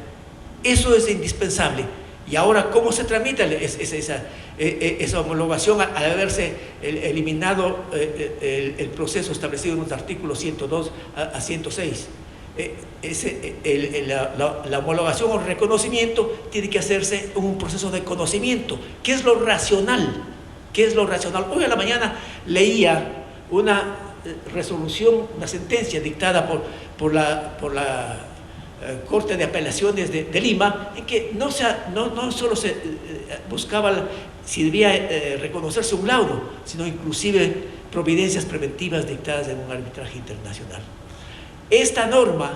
Eso es indispensable. Y ahora, ¿cómo se tramita esa homologación al haberse eliminado el proceso establecido en los artículos 102 a 106? La homologación o reconocimiento tiene que hacerse en un proceso de conocimiento. ¿Qué es lo racional? ¿Qué es lo racional? Hoy a la mañana leía una resolución, una sentencia dictada por la Corte de Apelaciones de Lima, en que no solo se buscaba si debía reconocerse un laudo, sino inclusive providencias preventivas dictadas en un arbitraje internacional. Esta norma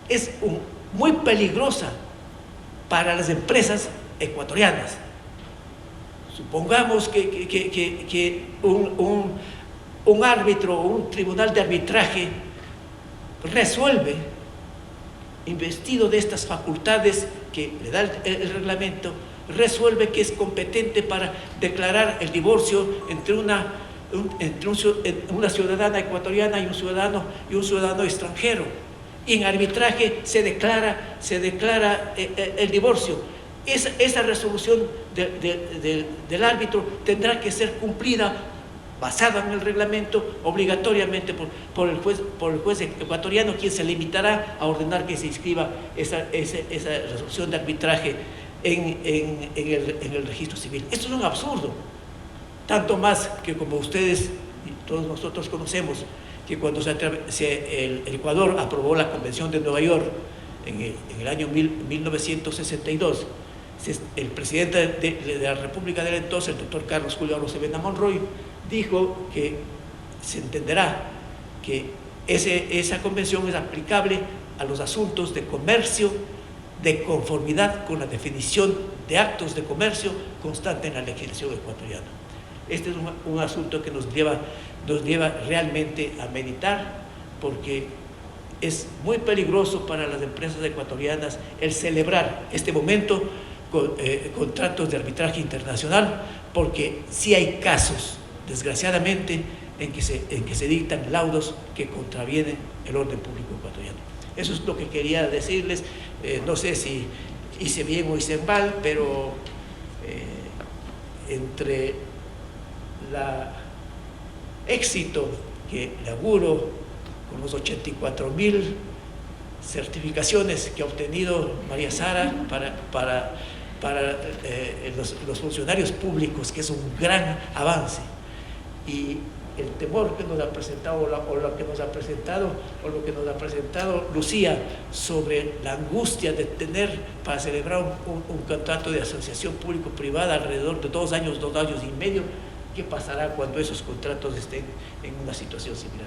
es muy peligrosa para las empresas ecuatorianas. Supongamos que un árbitro o un tribunal de arbitraje resuelve, investido de estas facultades que le da el reglamento, resuelve que es competente para declarar el divorcio entre una ciudadana ecuatoriana y un ciudadano extranjero. Y en arbitraje se declara el divorcio. Esa resolución del árbitro tendrá que ser cumplida, basada en el reglamento, obligatoriamente por el juez ecuatoriano, quien se limitará a ordenar que se inscriba esa resolución de arbitraje en el registro civil. Esto es un absurdo, tanto más que, como ustedes y todos nosotros conocemos, que cuando el Ecuador aprobó la Convención de Nueva York en el año 1962, el presidente de la República del entonces, el doctor Carlos Julio Arosemena Monroy, dijo que se entenderá que esa convención es aplicable a los asuntos de comercio de conformidad con la definición de actos de comercio constante en la legislación ecuatoriana. Este es un asunto que nos lleva realmente a meditar, porque es muy peligroso para las empresas ecuatorianas el celebrar este momento con contratos de arbitraje internacional, porque sí hay casos, desgraciadamente, en que se dictan laudos que contravienen el orden público ecuatoriano. Eso es lo que quería decirles. No sé si hice bien o hice mal, pero entre el éxito que le auguro con los 84,000 certificaciones que ha obtenido María Sara para los funcionarios públicos, que es un gran avance, y el temor que nos ha presentado, o lo que nos ha presentado Lucía, sobre la angustia de tener para celebrar un contrato de asociación público-privada alrededor de 2 años y medio. ¿Qué pasará cuando esos contratos estén en una situación similar?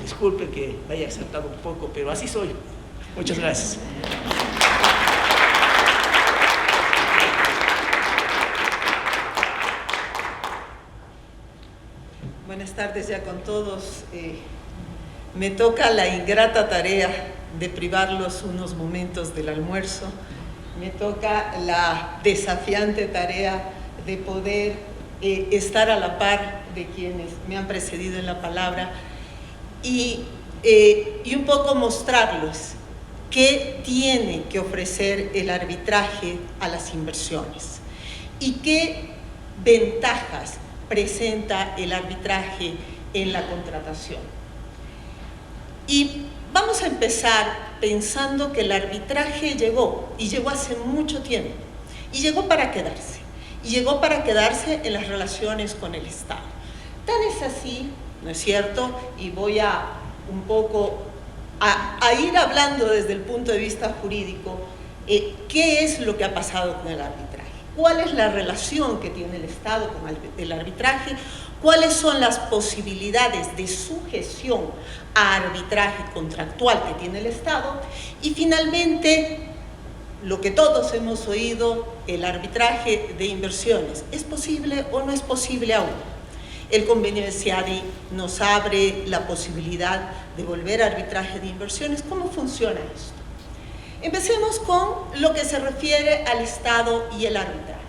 Disculpen que me haya exaltado un poco, pero así soy. Muchas gracias. Buenas tardes ya con todos. Me toca la ingrata tarea de privarlos unos momentos del almuerzo. Me toca la desafiante tarea de poder estar a la par de quienes me han precedido en la palabra y un poco mostrarles qué tiene que ofrecer el arbitraje a las inversiones y qué ventajas presenta el arbitraje en la contratación. Y vamos a empezar pensando que el arbitraje llegó hace mucho tiempo, y llegó para quedarse, en las relaciones con el Estado. Tan es así, ¿no es cierto? Y voy a un poco a ir hablando desde el punto de vista jurídico, ¿qué es lo que ha pasado con el arbitraje? ¿Cuál es la relación que tiene el Estado con el arbitraje? ¿Cuáles son las posibilidades de sujeción a arbitraje contractual que tiene el Estado? Y finalmente, lo que todos hemos oído, el arbitraje de inversiones. ¿Es posible o no es posible aún? El convenio de CIADI nos abre la posibilidad de volver a arbitraje de inversiones. ¿Cómo funciona esto? Empecemos con lo que se refiere al Estado y el arbitraje.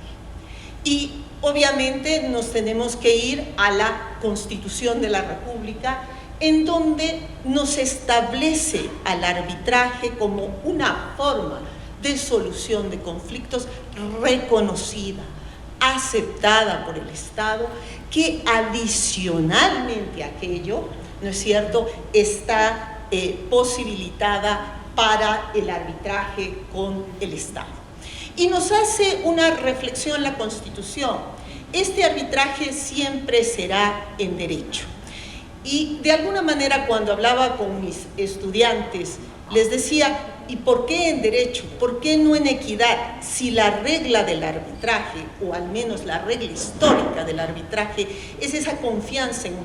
Y obviamente nos tenemos que ir a la Constitución de la República, en donde nos establece al arbitraje como una forma de solución de conflictos reconocida, aceptada por el Estado, que adicionalmente a aquello, ¿no es cierto?, está posibilitada para el arbitraje con el Estado. Y nos hace una reflexión la Constitución. Este arbitraje siempre será en derecho. Y de alguna manera, cuando hablaba con mis estudiantes, les decía, ¿y por qué en derecho? ¿Por qué no en equidad? Si la regla del arbitraje, o al menos la regla histórica del arbitraje, es esa confianza en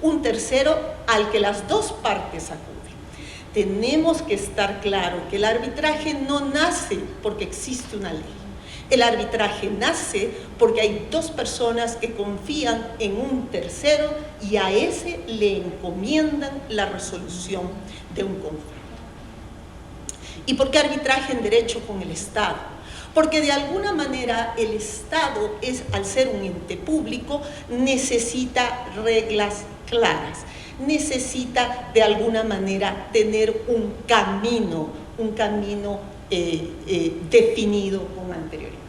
un tercero al que las dos partes acuden. Tenemos que estar claro que el arbitraje no nace porque existe una ley. El arbitraje nace porque hay dos personas que confían en un tercero y a ese le encomiendan la resolución de un conflicto. ¿Y por qué arbitraje en derecho con el Estado? porque de alguna manera el Estado, al ser un ente público, necesita reglas claras, necesita de alguna manera tener un camino definido con anterioridad.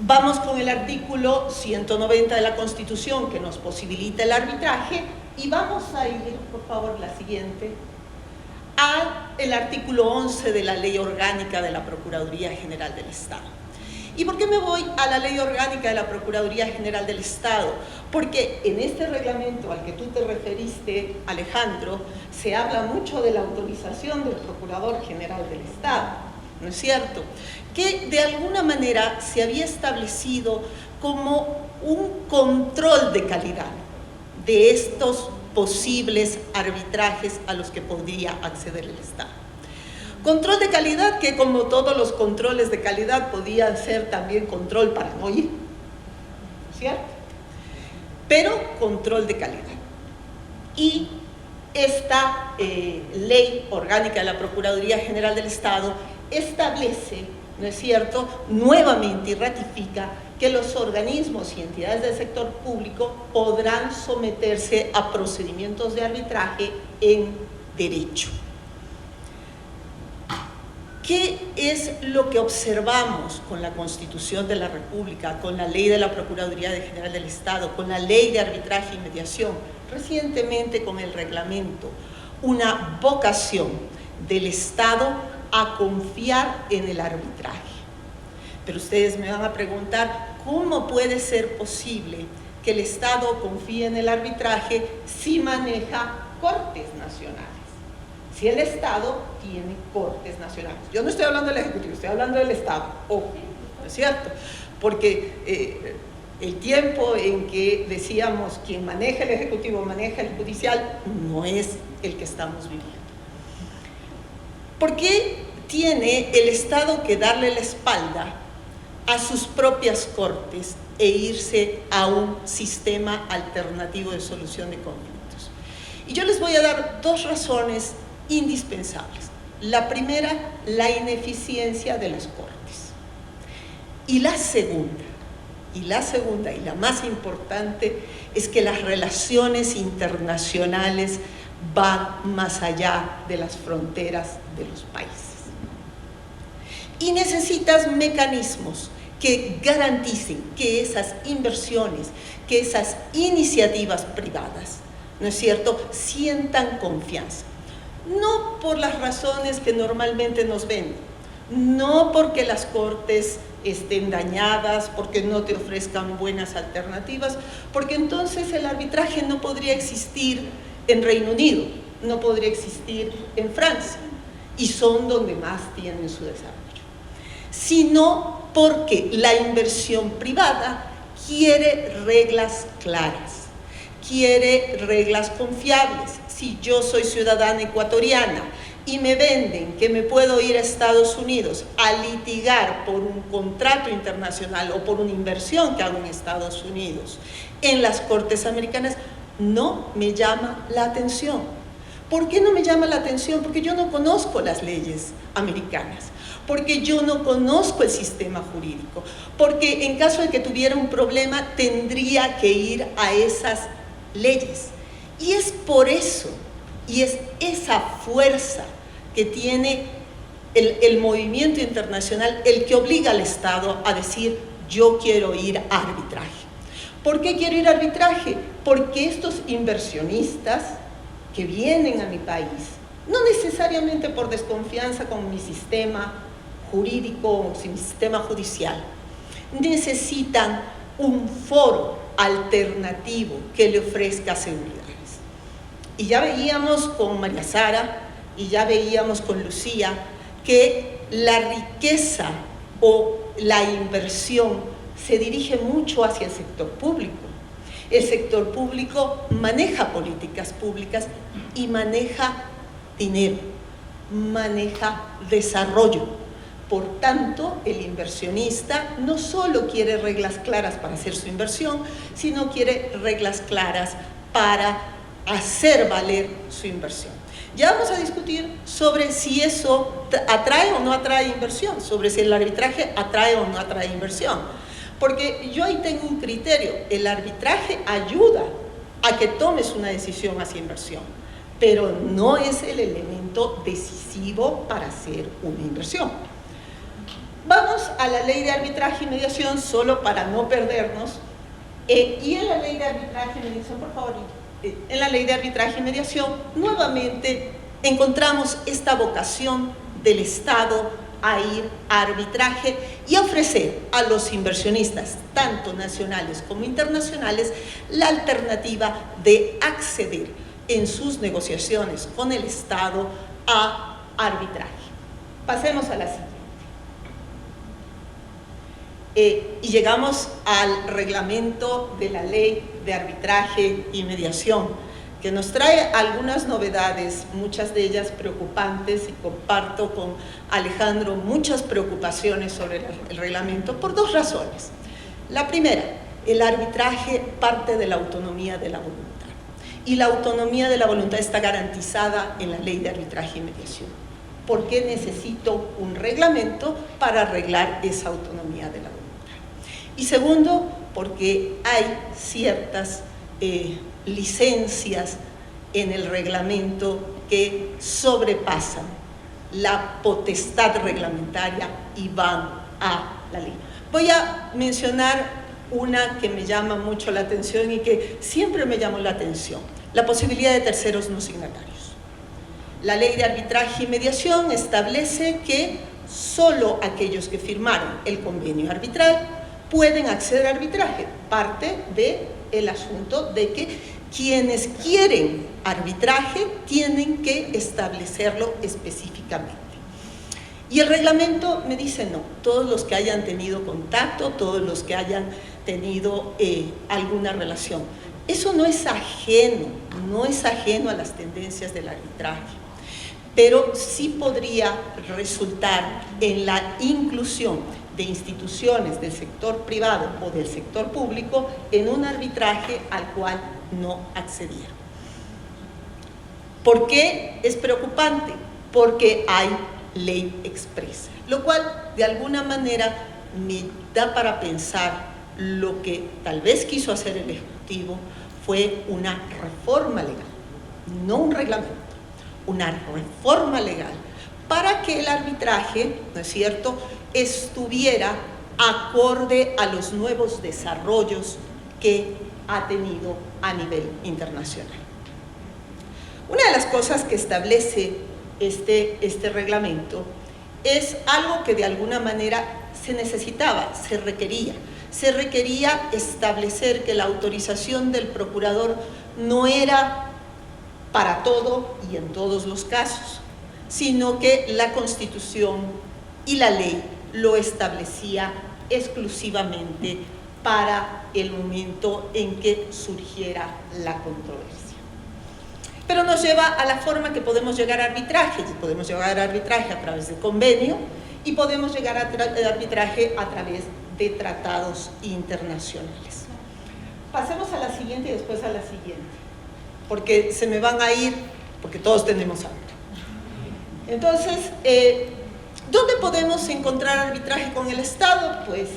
Vamos con el artículo 190 de la Constitución, que nos posibilita el arbitraje, y vamos a ir, por favor, la siguiente, al artículo 11 de la Ley Orgánica de la Procuraduría General del Estado. ¿Y por qué me voy a la Ley Orgánica de la Procuraduría General del Estado? Porque en este reglamento al que tú te referiste, Alejandro, se habla mucho de la autorización del Procurador General del Estado, ¿no es cierto? Que de alguna manera se había establecido como un control de calidad de estos posibles arbitrajes a los que podría acceder el Estado. Control de calidad que, como todos los controles de calidad, podía ser también control para no ir, ¿cierto? Pero control de calidad. Y esta Ley Orgánica de la Procuraduría General del Estado establece, ¿no es cierto?, nuevamente y ratifica que los organismos y entidades del sector público podrán someterse a procedimientos de arbitraje en derecho. ¿Qué es lo que observamos con la Constitución de la República, con la Ley de la Procuraduría General del Estado, con la Ley de Arbitraje y Mediación, recientemente con el reglamento? Una vocación del Estado a confiar en el arbitraje. Pero ustedes me van a preguntar, ¿cómo puede ser posible que el Estado confíe en el arbitraje si maneja cortes nacionales? Si el Estado tiene cortes nacionales. Yo no estoy hablando del Ejecutivo, estoy hablando del Estado, ojo, ¿no es cierto? Porque el tiempo en que decíamos quien maneja el Ejecutivo maneja el Judicial no es el que estamos viviendo. ¿Por qué tiene el Estado que darle la espalda a sus propias cortes e irse a un sistema alternativo de solución de conflictos? Y yo les voy a dar dos razones indispensables. La primera, la ineficiencia de las cortes. Y la segunda, y la más importante, es que las relaciones internacionales van más allá de las fronteras de los países. Y necesitas mecanismos que garanticen que esas inversiones, que esas iniciativas privadas, ¿no es cierto?, sientan confianza. No por las razones que normalmente nos venden, no porque las cortes estén dañadas, porque no te ofrezcan buenas alternativas, porque entonces el arbitraje no podría existir en Reino Unido, no podría existir en Francia, y son donde más tienen su desarrollo, sino porque la inversión privada quiere reglas claras, quiere reglas confiables. Si yo soy ciudadana ecuatoriana y me venden que me puedo ir a Estados Unidos a litigar por un contrato internacional o por una inversión que hago en Estados Unidos en las cortes americanas, no me llama la atención. ¿Por qué no me llama la atención? Porque yo no conozco las leyes americanas, porque yo no conozco el sistema jurídico, porque en caso de que tuviera un problema tendría que ir a esas leyes. Y es por eso, y es esa fuerza que tiene el movimiento internacional el que obliga al Estado a decir: yo quiero ir a arbitraje. ¿Por qué quiero ir a arbitraje? Porque estos inversionistas que vienen a mi país, no necesariamente por desconfianza con mi sistema jurídico o mi sistema judicial, necesitan un foro alternativo que le ofrezca seguridades. Y ya veíamos con María Sara y ya veíamos con Lucía que la riqueza o la inversión se dirige mucho hacia el sector público. El sector público maneja políticas públicas y maneja dinero, maneja desarrollo. Por tanto, el inversionista no solo quiere reglas claras para hacer su inversión, sino quiere reglas claras para hacer valer su inversión. Ya vamos a discutir sobre si eso atrae o no atrae inversión, sobre si el arbitraje atrae o no atrae inversión. Porque yo ahí tengo un criterio, el arbitraje ayuda a que tomes una decisión hacia inversión, pero no es el elemento decisivo para hacer una inversión. Vamos a la ley de arbitraje y mediación solo para no perdernos. Y en la ley de arbitraje y mediación, por favor, en la ley de arbitraje y mediación, nuevamente encontramos esta vocación del Estado a ir a arbitraje y ofrecer a los inversionistas, tanto nacionales como internacionales, la alternativa de acceder en sus negociaciones con el Estado a arbitraje. Pasemos a la siguiente. Y llegamos al reglamento de la ley de arbitraje y mediación, que nos trae algunas novedades, muchas de ellas preocupantes, y comparto con Alejandro muchas preocupaciones sobre el reglamento por dos razones. La primera, el arbitraje parte de la autonomía de la voluntad, y la autonomía de la voluntad está garantizada en la ley de arbitraje y mediación. ¿Por qué necesito un reglamento para arreglar esa autonomía de la voluntad? Y segundo, porque hay ciertas licencias en el reglamento que sobrepasan la potestad reglamentaria y van a la ley. Voy a mencionar una que me llama mucho la atención y que siempre me llamó la atención: la posibilidad de terceros no signatarios. La ley de arbitraje y mediación establece que solo aquellos que firmaron el convenio arbitral pueden acceder a arbitraje. Parte del asunto de que quienes quieren arbitraje tienen que establecerlo específicamente. Y el reglamento me dice no, todos los que hayan tenido contacto, todos los que hayan tenido alguna relación. Eso no es ajeno a las tendencias del arbitraje, pero sí podría resultar en la inclusión de instituciones del sector privado o del sector público en un arbitraje al cual no accedieron. ¿Por qué es preocupante? Porque hay ley expresa, lo cual de alguna manera me da para pensar lo que tal vez quiso hacer el Ejecutivo fue una reforma legal, no un reglamento, una reforma legal para que el arbitraje, ¿no es cierto?, estuviera acorde a los nuevos desarrollos que ha tenido a nivel internacional. Una de las cosas que establece este reglamento es algo que de alguna manera se necesitaba, se requería establecer que la autorización del procurador no era para todo y en todos los casos, sino que la Constitución y la ley lo establecía exclusivamente para el momento en que surgiera la controversia. Pero nos lleva a la forma que podemos llegar a arbitraje. Podemos llegar a arbitraje a través de convenio y podemos llegar a arbitraje a través de tratados internacionales. Pasemos a la siguiente y después a la siguiente, porque se me van a ir, porque todos tenemos hambre. Entonces, ¿dónde podemos encontrar arbitraje con el Estado? Pues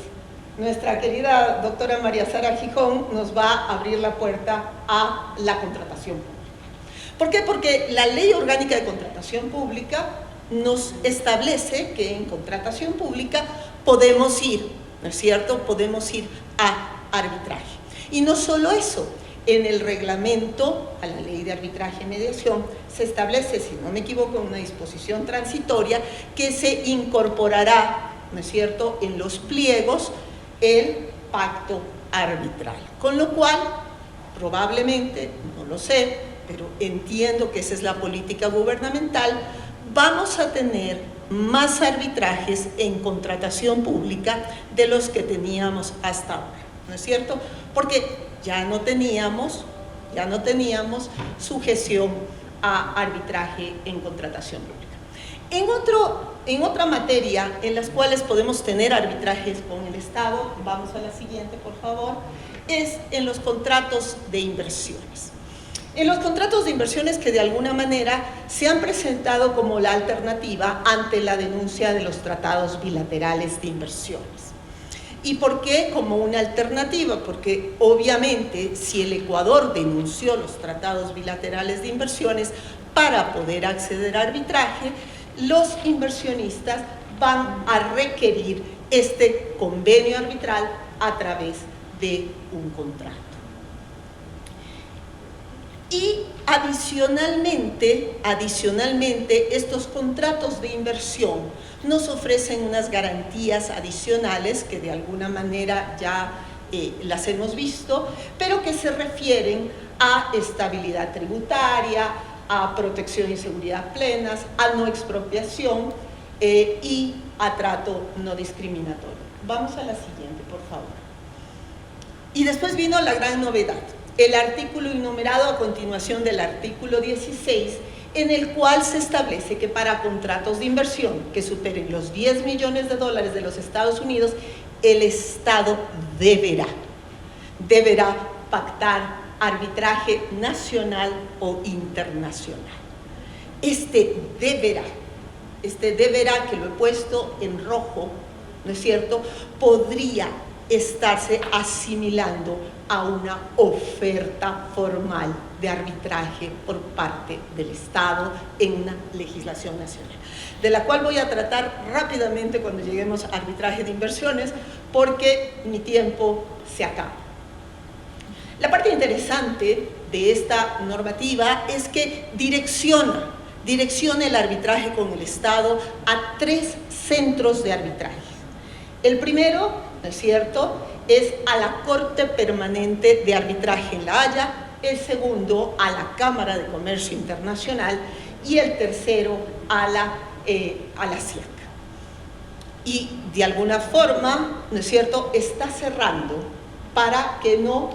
nuestra querida doctora María Sara Gijón nos va a abrir la puerta a la contratación pública. ¿Por qué? Porque la Ley Orgánica de Contratación Pública nos establece que en contratación pública podemos ir, ¿no es cierto?, podemos ir a arbitraje. Y no solo eso, en el reglamento a la Ley de Arbitraje y Mediación se establece, si no me equivoco, una disposición transitoria que se incorporará, ¿no es cierto?, en los pliegos el pacto arbitral. Con lo cual, probablemente, no lo sé, pero entiendo que esa es la política gubernamental, vamos a tener más arbitrajes en contratación pública de los que teníamos hasta ahora, ¿no es cierto? Porque ya no teníamos sujeción a arbitraje en contratación pública. En otra materia en las cuales podemos tener arbitrajes con el Estado, vamos a la siguiente por favor, es en los contratos de inversiones. En los contratos de inversiones que de alguna manera se han presentado como la alternativa ante la denuncia de los tratados bilaterales de inversiones. ¿Y por qué como una alternativa? Porque obviamente si el Ecuador denunció los tratados bilaterales de inversiones para poder acceder a arbitraje, los inversionistas van a requerir este convenio arbitral a través de un contrato. Y adicionalmente, estos contratos de inversión nos ofrecen unas garantías adicionales que de alguna manera ya las hemos visto, pero que se refieren a estabilidad tributaria, a protección y seguridad plenas, a no expropiación y a trato no discriminatorio. Vamos a la siguiente, por favor. Y después vino la gran novedad, el artículo enumerado a continuación del artículo 16, en el cual se establece que para contratos de inversión que superen los 10 millones de dólares de los Estados Unidos, el Estado deberá pactar arbitraje nacional o internacional. Este deberá que lo he puesto en rojo, ¿no es cierto?, podría estarse asimilando a una oferta formal de arbitraje por parte del Estado en una legislación nacional, de la cual voy a tratar rápidamente cuando lleguemos a arbitraje de inversiones, porque mi tiempo se acaba. La parte interesante de esta normativa es que direcciona el arbitraje con el Estado a 3 centros de arbitraje. El primero, ¿no es cierto?, es a la Corte Permanente de Arbitraje en La Haya, el segundo a la Cámara de Comercio Internacional y el tercero a la CIAC. Y de alguna forma, ¿no es cierto?, está cerrando para que no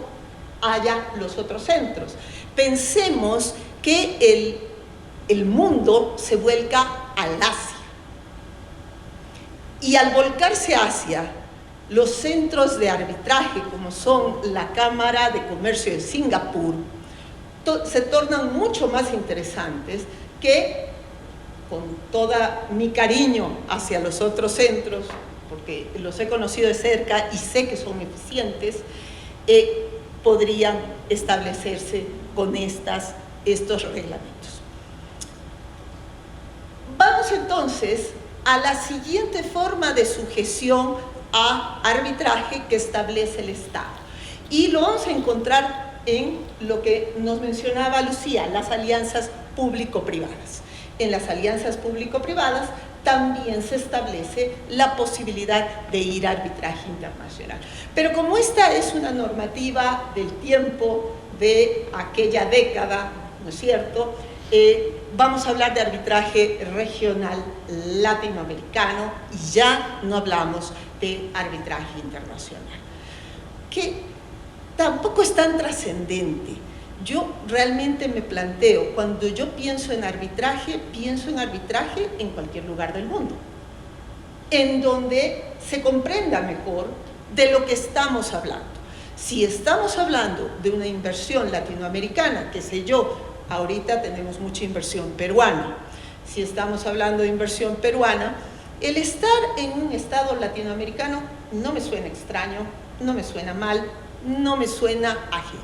haya los otros centros. Pensemos que el mundo se vuelca al Asia. Y al volcarse hacia los centros de arbitraje, como son la Cámara de Comercio de Singapur, se tornan mucho más interesantes que, con todo mi cariño hacia los otros centros, porque los he conocido de cerca y sé que son eficientes, podrían establecerse con estos reglamentos. Vamos entonces a la siguiente forma de sujeción a arbitraje que establece el Estado. Y lo vamos a encontrar en lo que nos mencionaba Lucía, las alianzas público-privadas. En las alianzas público-privadas también se establece la posibilidad de ir a arbitraje internacional. Pero como esta es una normativa del tiempo de aquella década, ¿no es cierto?, vamos a hablar de arbitraje regional latinoamericano y ya no hablamos de arbitraje internacional, que tampoco es tan trascendente. Yo realmente me planteo, cuando yo pienso en arbitraje en cualquier lugar del mundo, en donde se comprenda mejor de lo que estamos hablando. Si estamos hablando de una inversión latinoamericana, qué sé yo, ahorita tenemos mucha inversión peruana. Si estamos hablando de inversión peruana, el estar en un estado latinoamericano no me suena extraño, no me suena mal, no me suena ajeno.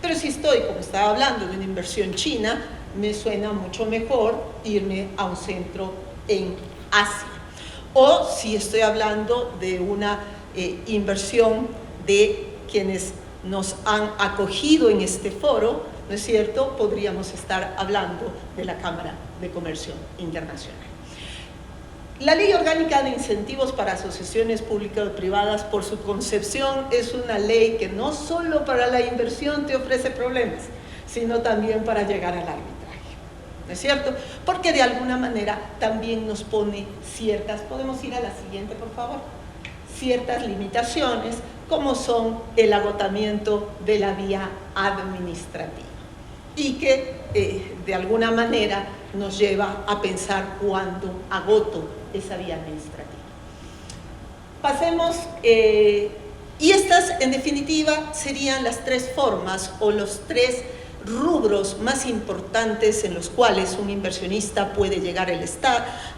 Pero si estoy, como estaba hablando, de una inversión china, me suena mucho mejor irme a un centro en Asia. O si estoy hablando de una inversión de quienes nos han acogido en este foro, ¿no es cierto?, podríamos estar hablando de la Cámara de Comercio Internacional. La Ley Orgánica de Incentivos para Asociaciones Públicas y Privadas, por su concepción, es una ley que no solo para la inversión te ofrece problemas, sino también para llegar al arbitraje, ¿no es cierto? Porque de alguna manera también nos pone ciertas, podemos ir a la siguiente, por favor, ciertas limitaciones, como son el agotamiento de la vía administrativa y que de alguna manera nos lleva a pensar cuándo agoto esa vía administrativa. Pasemos, y estas en definitiva serían las 3 formas o los 3 rubros más importantes en los cuales un inversionista puede llegar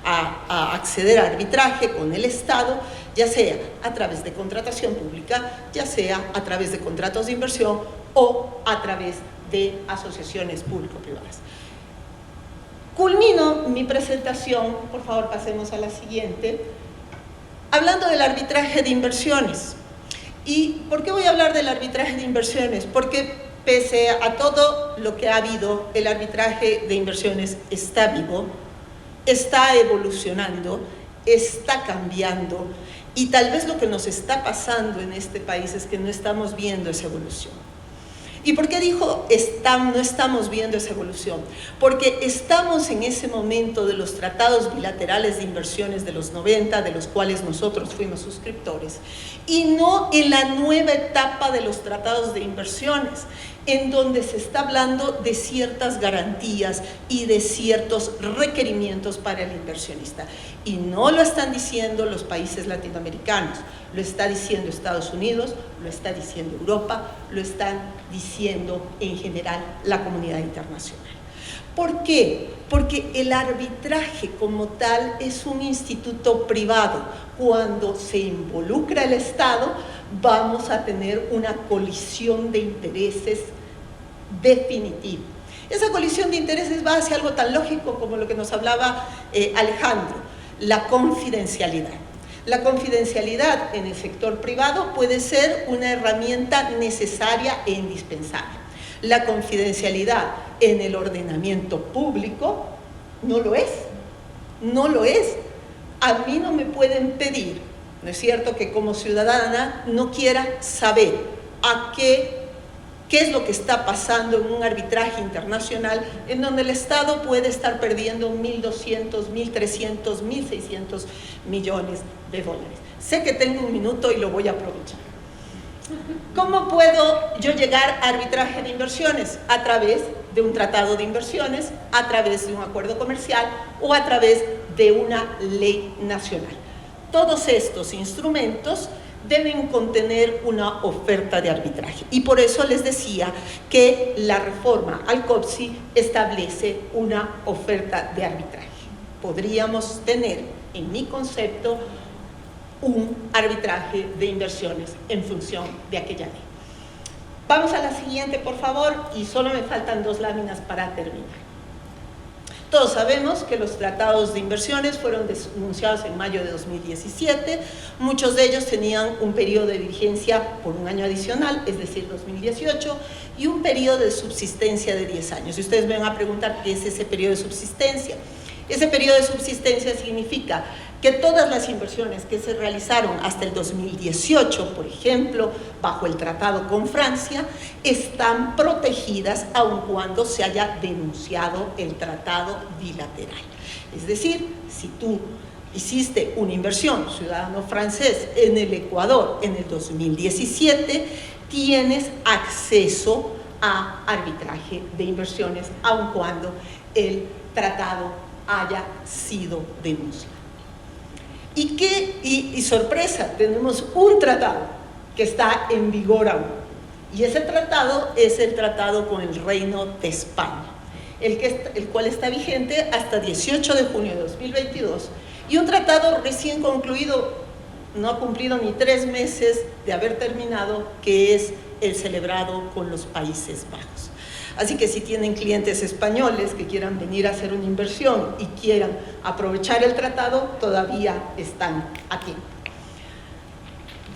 a acceder a arbitraje con el Estado, ya sea a través de contratación pública, ya sea a través de contratos de inversión o a través de asociaciones público-privadas. Culmino mi presentación, por favor pasemos a la siguiente, hablando del arbitraje de inversiones. ¿Y por qué voy a hablar del arbitraje de inversiones? Porque pese a todo lo que ha habido, el arbitraje de inversiones está vivo, está evolucionando, está cambiando, y tal vez lo que nos está pasando en este país es que no estamos viendo esa evolución. ¿Y por qué dijo no estamos viendo esa evolución? Porque estamos en ese momento de los tratados bilaterales de inversiones de los 90, de los cuales nosotros fuimos suscriptores, y no en la nueva etapa de los tratados de inversiones, en donde se está hablando de ciertas garantías y de ciertos requerimientos para el inversionista. Y no lo están diciendo los países latinoamericanos, lo está diciendo Estados Unidos, lo está diciendo Europa, lo están diciendo en general la comunidad internacional. ¿Por qué? Porque el arbitraje como tal es un instituto privado. Cuando se involucra el Estado, vamos a tener una colisión de intereses definitiva. Esa colisión de intereses va hacia algo tan lógico como lo que nos hablaba Alejandro, la confidencialidad. La confidencialidad en el sector privado puede ser una herramienta necesaria e indispensable. La confidencialidad en el ordenamiento público no lo es, no lo es. A mí no me pueden pedir, ¿no es cierto?, que como ciudadana no quiera saber qué es lo que está pasando en un arbitraje internacional en donde el Estado puede estar perdiendo 1.200, 1.300, 1.600 millones de dólares. Sé que tengo un minuto y lo voy a aprovechar. ¿Cómo puedo yo llegar a arbitraje de inversiones? A través de un tratado de inversiones, a través de un acuerdo comercial o a través de una ley nacional. Todos estos instrumentos deben contener una oferta de arbitraje. Y por eso les decía que la reforma al COPSI establece una oferta de arbitraje. Podríamos tener, en mi concepto, un arbitraje de inversiones en función de aquella ley. Vamos a la siguiente, por favor, y solo me faltan 2 láminas para terminar. Todos sabemos que los tratados de inversiones fueron denunciados en mayo de 2017. Muchos de ellos tenían un periodo de vigencia por un año adicional, es decir, 2018, y un periodo de subsistencia de 10 años. Y ustedes me van a preguntar qué es ese periodo de subsistencia. Ese periodo de subsistencia significa que todas las inversiones que se realizaron hasta el 2018, por ejemplo, bajo el tratado con Francia, están protegidas aun cuando se haya denunciado el tratado bilateral. Es decir, si tú hiciste una inversión, ciudadano francés, en el Ecuador en el 2017, tienes acceso a arbitraje de inversiones aun cuando el tratado haya sido denunciado. Y sorpresa, tenemos un tratado que está en vigor aún. Y ese tratado es el tratado con el Reino de España, el cual está vigente hasta 18 de junio de 2022. Y un tratado recién concluido, no ha cumplido ni 3 meses de haber terminado, que es el celebrado con los Países Bajos. Así que si tienen clientes españoles que quieran venir a hacer una inversión y quieran aprovechar el tratado, todavía están a tiempo.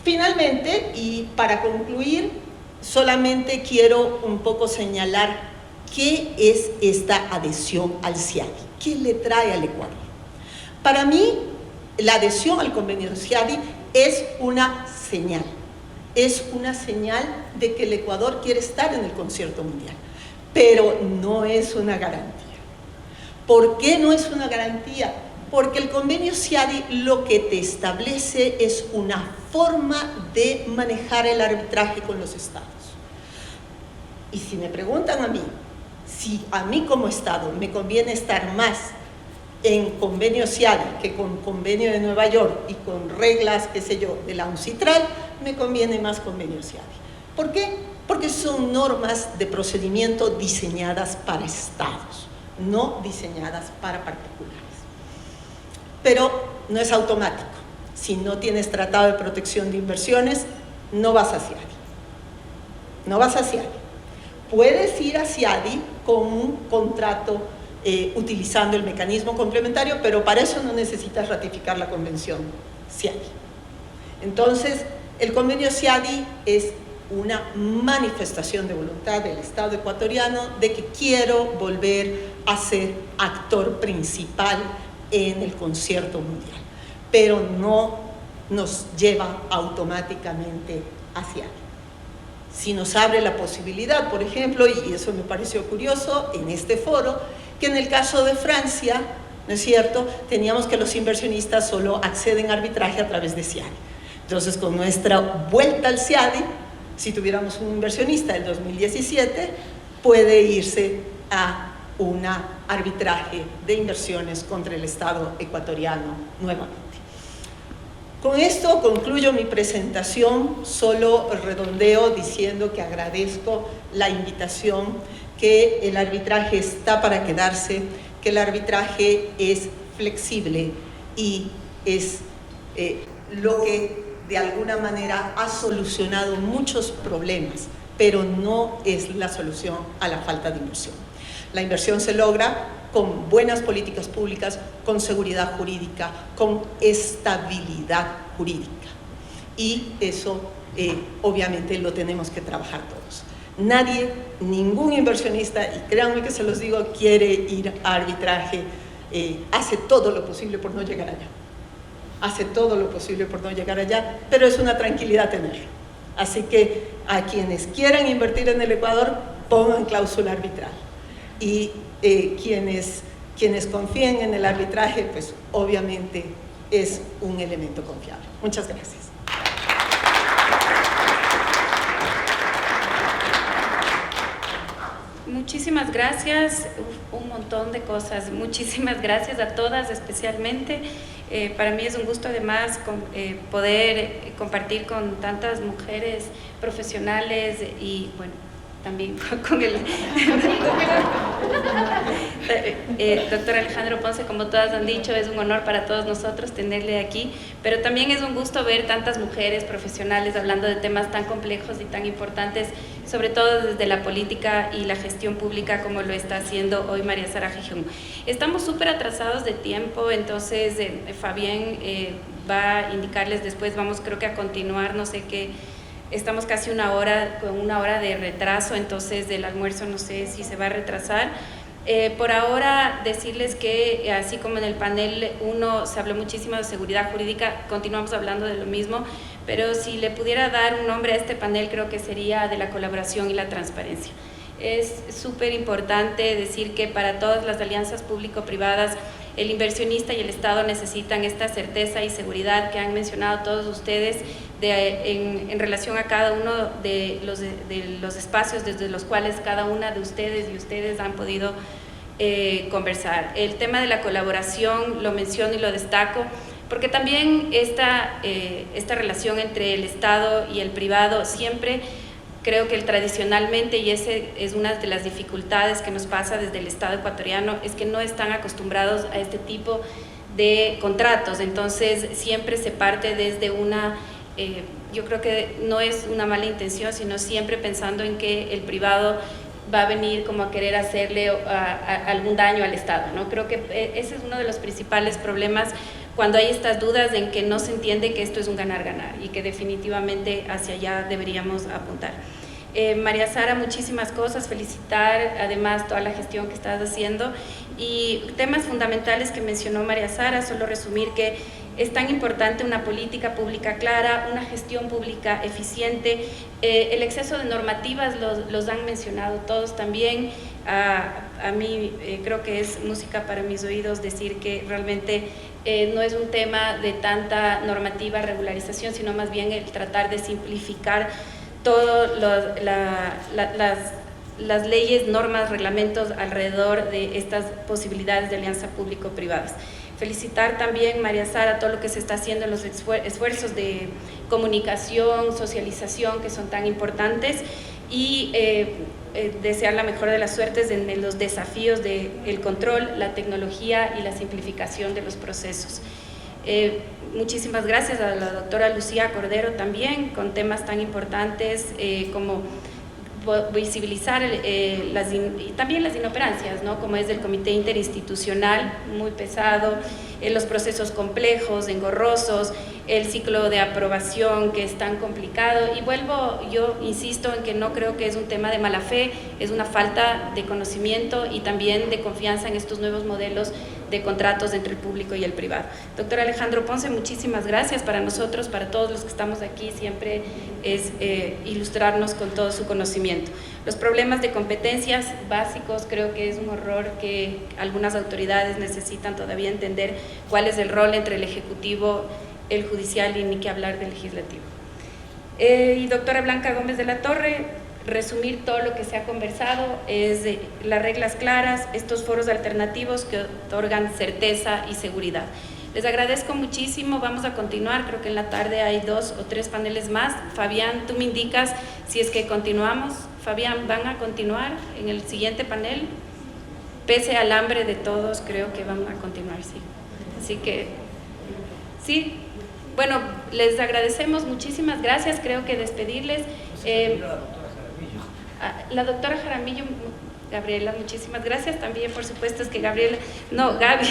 Finalmente, y para concluir, solamente quiero un poco señalar qué es esta adhesión al CIADI, qué le trae al Ecuador. Para mí, la adhesión al convenio CIADI es una señal de que el Ecuador quiere estar en el concierto mundial. Pero no es una garantía. ¿Por qué no es una garantía? Porque el convenio CIADI lo que te establece es una forma de manejar el arbitraje con los estados. Y si me preguntan a mí, si a mí como Estado me conviene estar más en convenio CIADI que con convenio de Nueva York y con reglas, qué sé yo, de la UNCITRAL, me conviene más convenio CIADI. ¿Por qué? porque son normas de procedimiento diseñadas para estados, no diseñadas para particulares. Pero no es automático. Si no tienes tratado de protección de inversiones, no vas a CIADI. No vas a CIADI. Puedes ir a CIADI con un contrato utilizando el mecanismo complementario, pero para eso no necesitas ratificar la convención CIADI. Entonces, el convenio CIADI es una manifestación de voluntad del Estado ecuatoriano de que quiero volver a ser actor principal en el concierto mundial, pero no nos lleva automáticamente a CIADI. Si nos abre la posibilidad, por ejemplo, y eso me pareció curioso en este foro, que en el caso de Francia, ¿no es cierto?, teníamos que los inversionistas solo acceden a arbitraje a través de CIADI. Entonces, con nuestra vuelta al CIADI, si tuviéramos un inversionista del 2017, puede irse a un arbitraje de inversiones contra el Estado ecuatoriano nuevamente. Con esto concluyo mi presentación, solo redondeo diciendo que agradezco la invitación, que el arbitraje está para quedarse, que el arbitraje es flexible y es lo que de alguna manera ha solucionado muchos problemas, pero no es la solución a la falta de inversión. La inversión se logra con buenas políticas públicas, con seguridad jurídica, con estabilidad jurídica. Y eso obviamente lo tenemos que trabajar todos. Nadie, ningún inversionista, y créanme que se los digo, quiere ir a arbitraje, hace todo lo posible por no llegar allá. Hace todo lo posible por no llegar allá, pero es una tranquilidad tenerlo. Así que a quienes quieran invertir en el Ecuador, pongan cláusula arbitral. Y quienes confíen en el arbitraje, pues obviamente es un elemento confiable. Muchas gracias. Muchísimas gracias, un montón de cosas. Muchísimas gracias a todas especialmente. Para mí es un gusto además poder compartir con tantas mujeres profesionales y bueno, también con el doctor Alejandro Ponce, como todas han dicho, es un honor para todos nosotros tenerle aquí, pero también es un gusto ver tantas mujeres profesionales hablando de temas tan complejos y tan importantes, sobre todo desde la política y la gestión pública, como lo está haciendo hoy María Sara Gijón. Estamos súper atrasados de tiempo, entonces Fabián va a indicarles después, vamos creo que a continuar, no sé qué. Estamos casi con una hora de retraso, entonces del almuerzo no sé si se va a retrasar. Por ahora decirles que así como en el panel 1 se habló muchísimo de seguridad jurídica, continuamos hablando de lo mismo, pero si le pudiera dar un nombre a este panel creo que sería de la colaboración y la transparencia. Es súper importante decir que para todas las alianzas público-privadas el inversionista y el Estado necesitan esta certeza y seguridad que han mencionado todos ustedes en relación a cada uno de los espacios desde los cuales cada una de ustedes y ustedes han podido conversar. El tema de la colaboración lo menciono y lo destaco porque también esta relación entre el Estado y el privado siempre creo que tradicionalmente, y ese es una de las dificultades que nos pasa desde el Estado ecuatoriano, es que no están acostumbrados a este tipo de contratos, entonces siempre se parte desde una, yo creo que no es una mala intención, sino siempre pensando en que el privado va a venir como a querer hacerle algún daño al Estado, ¿no? Creo que ese es uno de los principales problemas cuando hay estas dudas en que no se entiende que esto es un ganar-ganar y que definitivamente hacia allá deberíamos apuntar. María Sara, muchísimas cosas, felicitar además toda la gestión que estás haciendo y temas fundamentales que mencionó María Sara, solo resumir que es tan importante una política pública clara, una gestión pública eficiente, el exceso de normativas los han mencionado todos también. A mí creo que es música para mis oídos decir que realmente no es un tema de tanta normativa, regularización, sino más bien el tratar de simplificar todas las leyes, normas, reglamentos alrededor de estas posibilidades de alianza público-privadas. Felicitar también, María Sara, todo lo que se está haciendo en los esfuerzos de comunicación, socialización, que son tan importantes. y desear la mejor de las suertes en los desafíos del control, la tecnología y la simplificación de los procesos. Muchísimas gracias a la doctora Lucía Cordero también, con temas tan importantes como visibilizar y también las inoperancias, ¿no? Como es el comité interinstitucional, muy pesado, los procesos complejos, engorrosos, el ciclo de aprobación que es tan complicado, y yo insisto en que no creo que es un tema de mala fe, es una falta de conocimiento y también de confianza en estos nuevos modelos de contratos entre el público y el privado. Doctor Alejandro Ponce, muchísimas gracias. Para nosotros, para todos los que estamos aquí, siempre es ilustrarnos con todo su conocimiento. Los problemas de competencias básicos, creo que es un horror que algunas autoridades necesitan todavía entender cuál es el rol entre el Ejecutivo, el Judicial y ni qué hablar del Legislativo. Y doctora Blanca Gómez de la Torre, resumir todo lo que se ha conversado es las reglas claras, estos foros alternativos que otorgan certeza y seguridad. Les agradezco muchísimo, vamos a continuar, creo que en la tarde hay 2 o 3 paneles más. Fabián, tú me indicas si es que continuamos. Fabián, ¿van a continuar en el siguiente panel? Pese al hambre de todos, creo que van a continuar, sí. Así que, sí, bueno, les agradecemos, muchísimas gracias, creo que despedirles. La doctora Jaramillo, Gabriela, muchísimas gracias también, por supuesto, es que Gabriela, no, Gaby,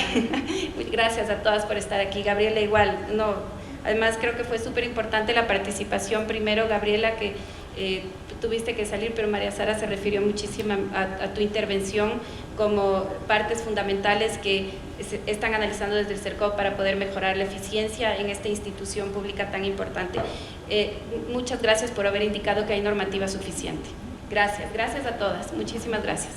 gracias a todas por estar aquí, Gabriela igual, no, además creo que fue súper importante la participación, primero Gabriela, que tuviste que salir, pero María Sara se refirió muchísimo a tu intervención como partes fundamentales que están analizando desde el CERCOP para poder mejorar la eficiencia en esta institución pública tan importante. Muchas gracias por haber indicado que hay normativa suficiente. Gracias, gracias a todas, muchísimas gracias.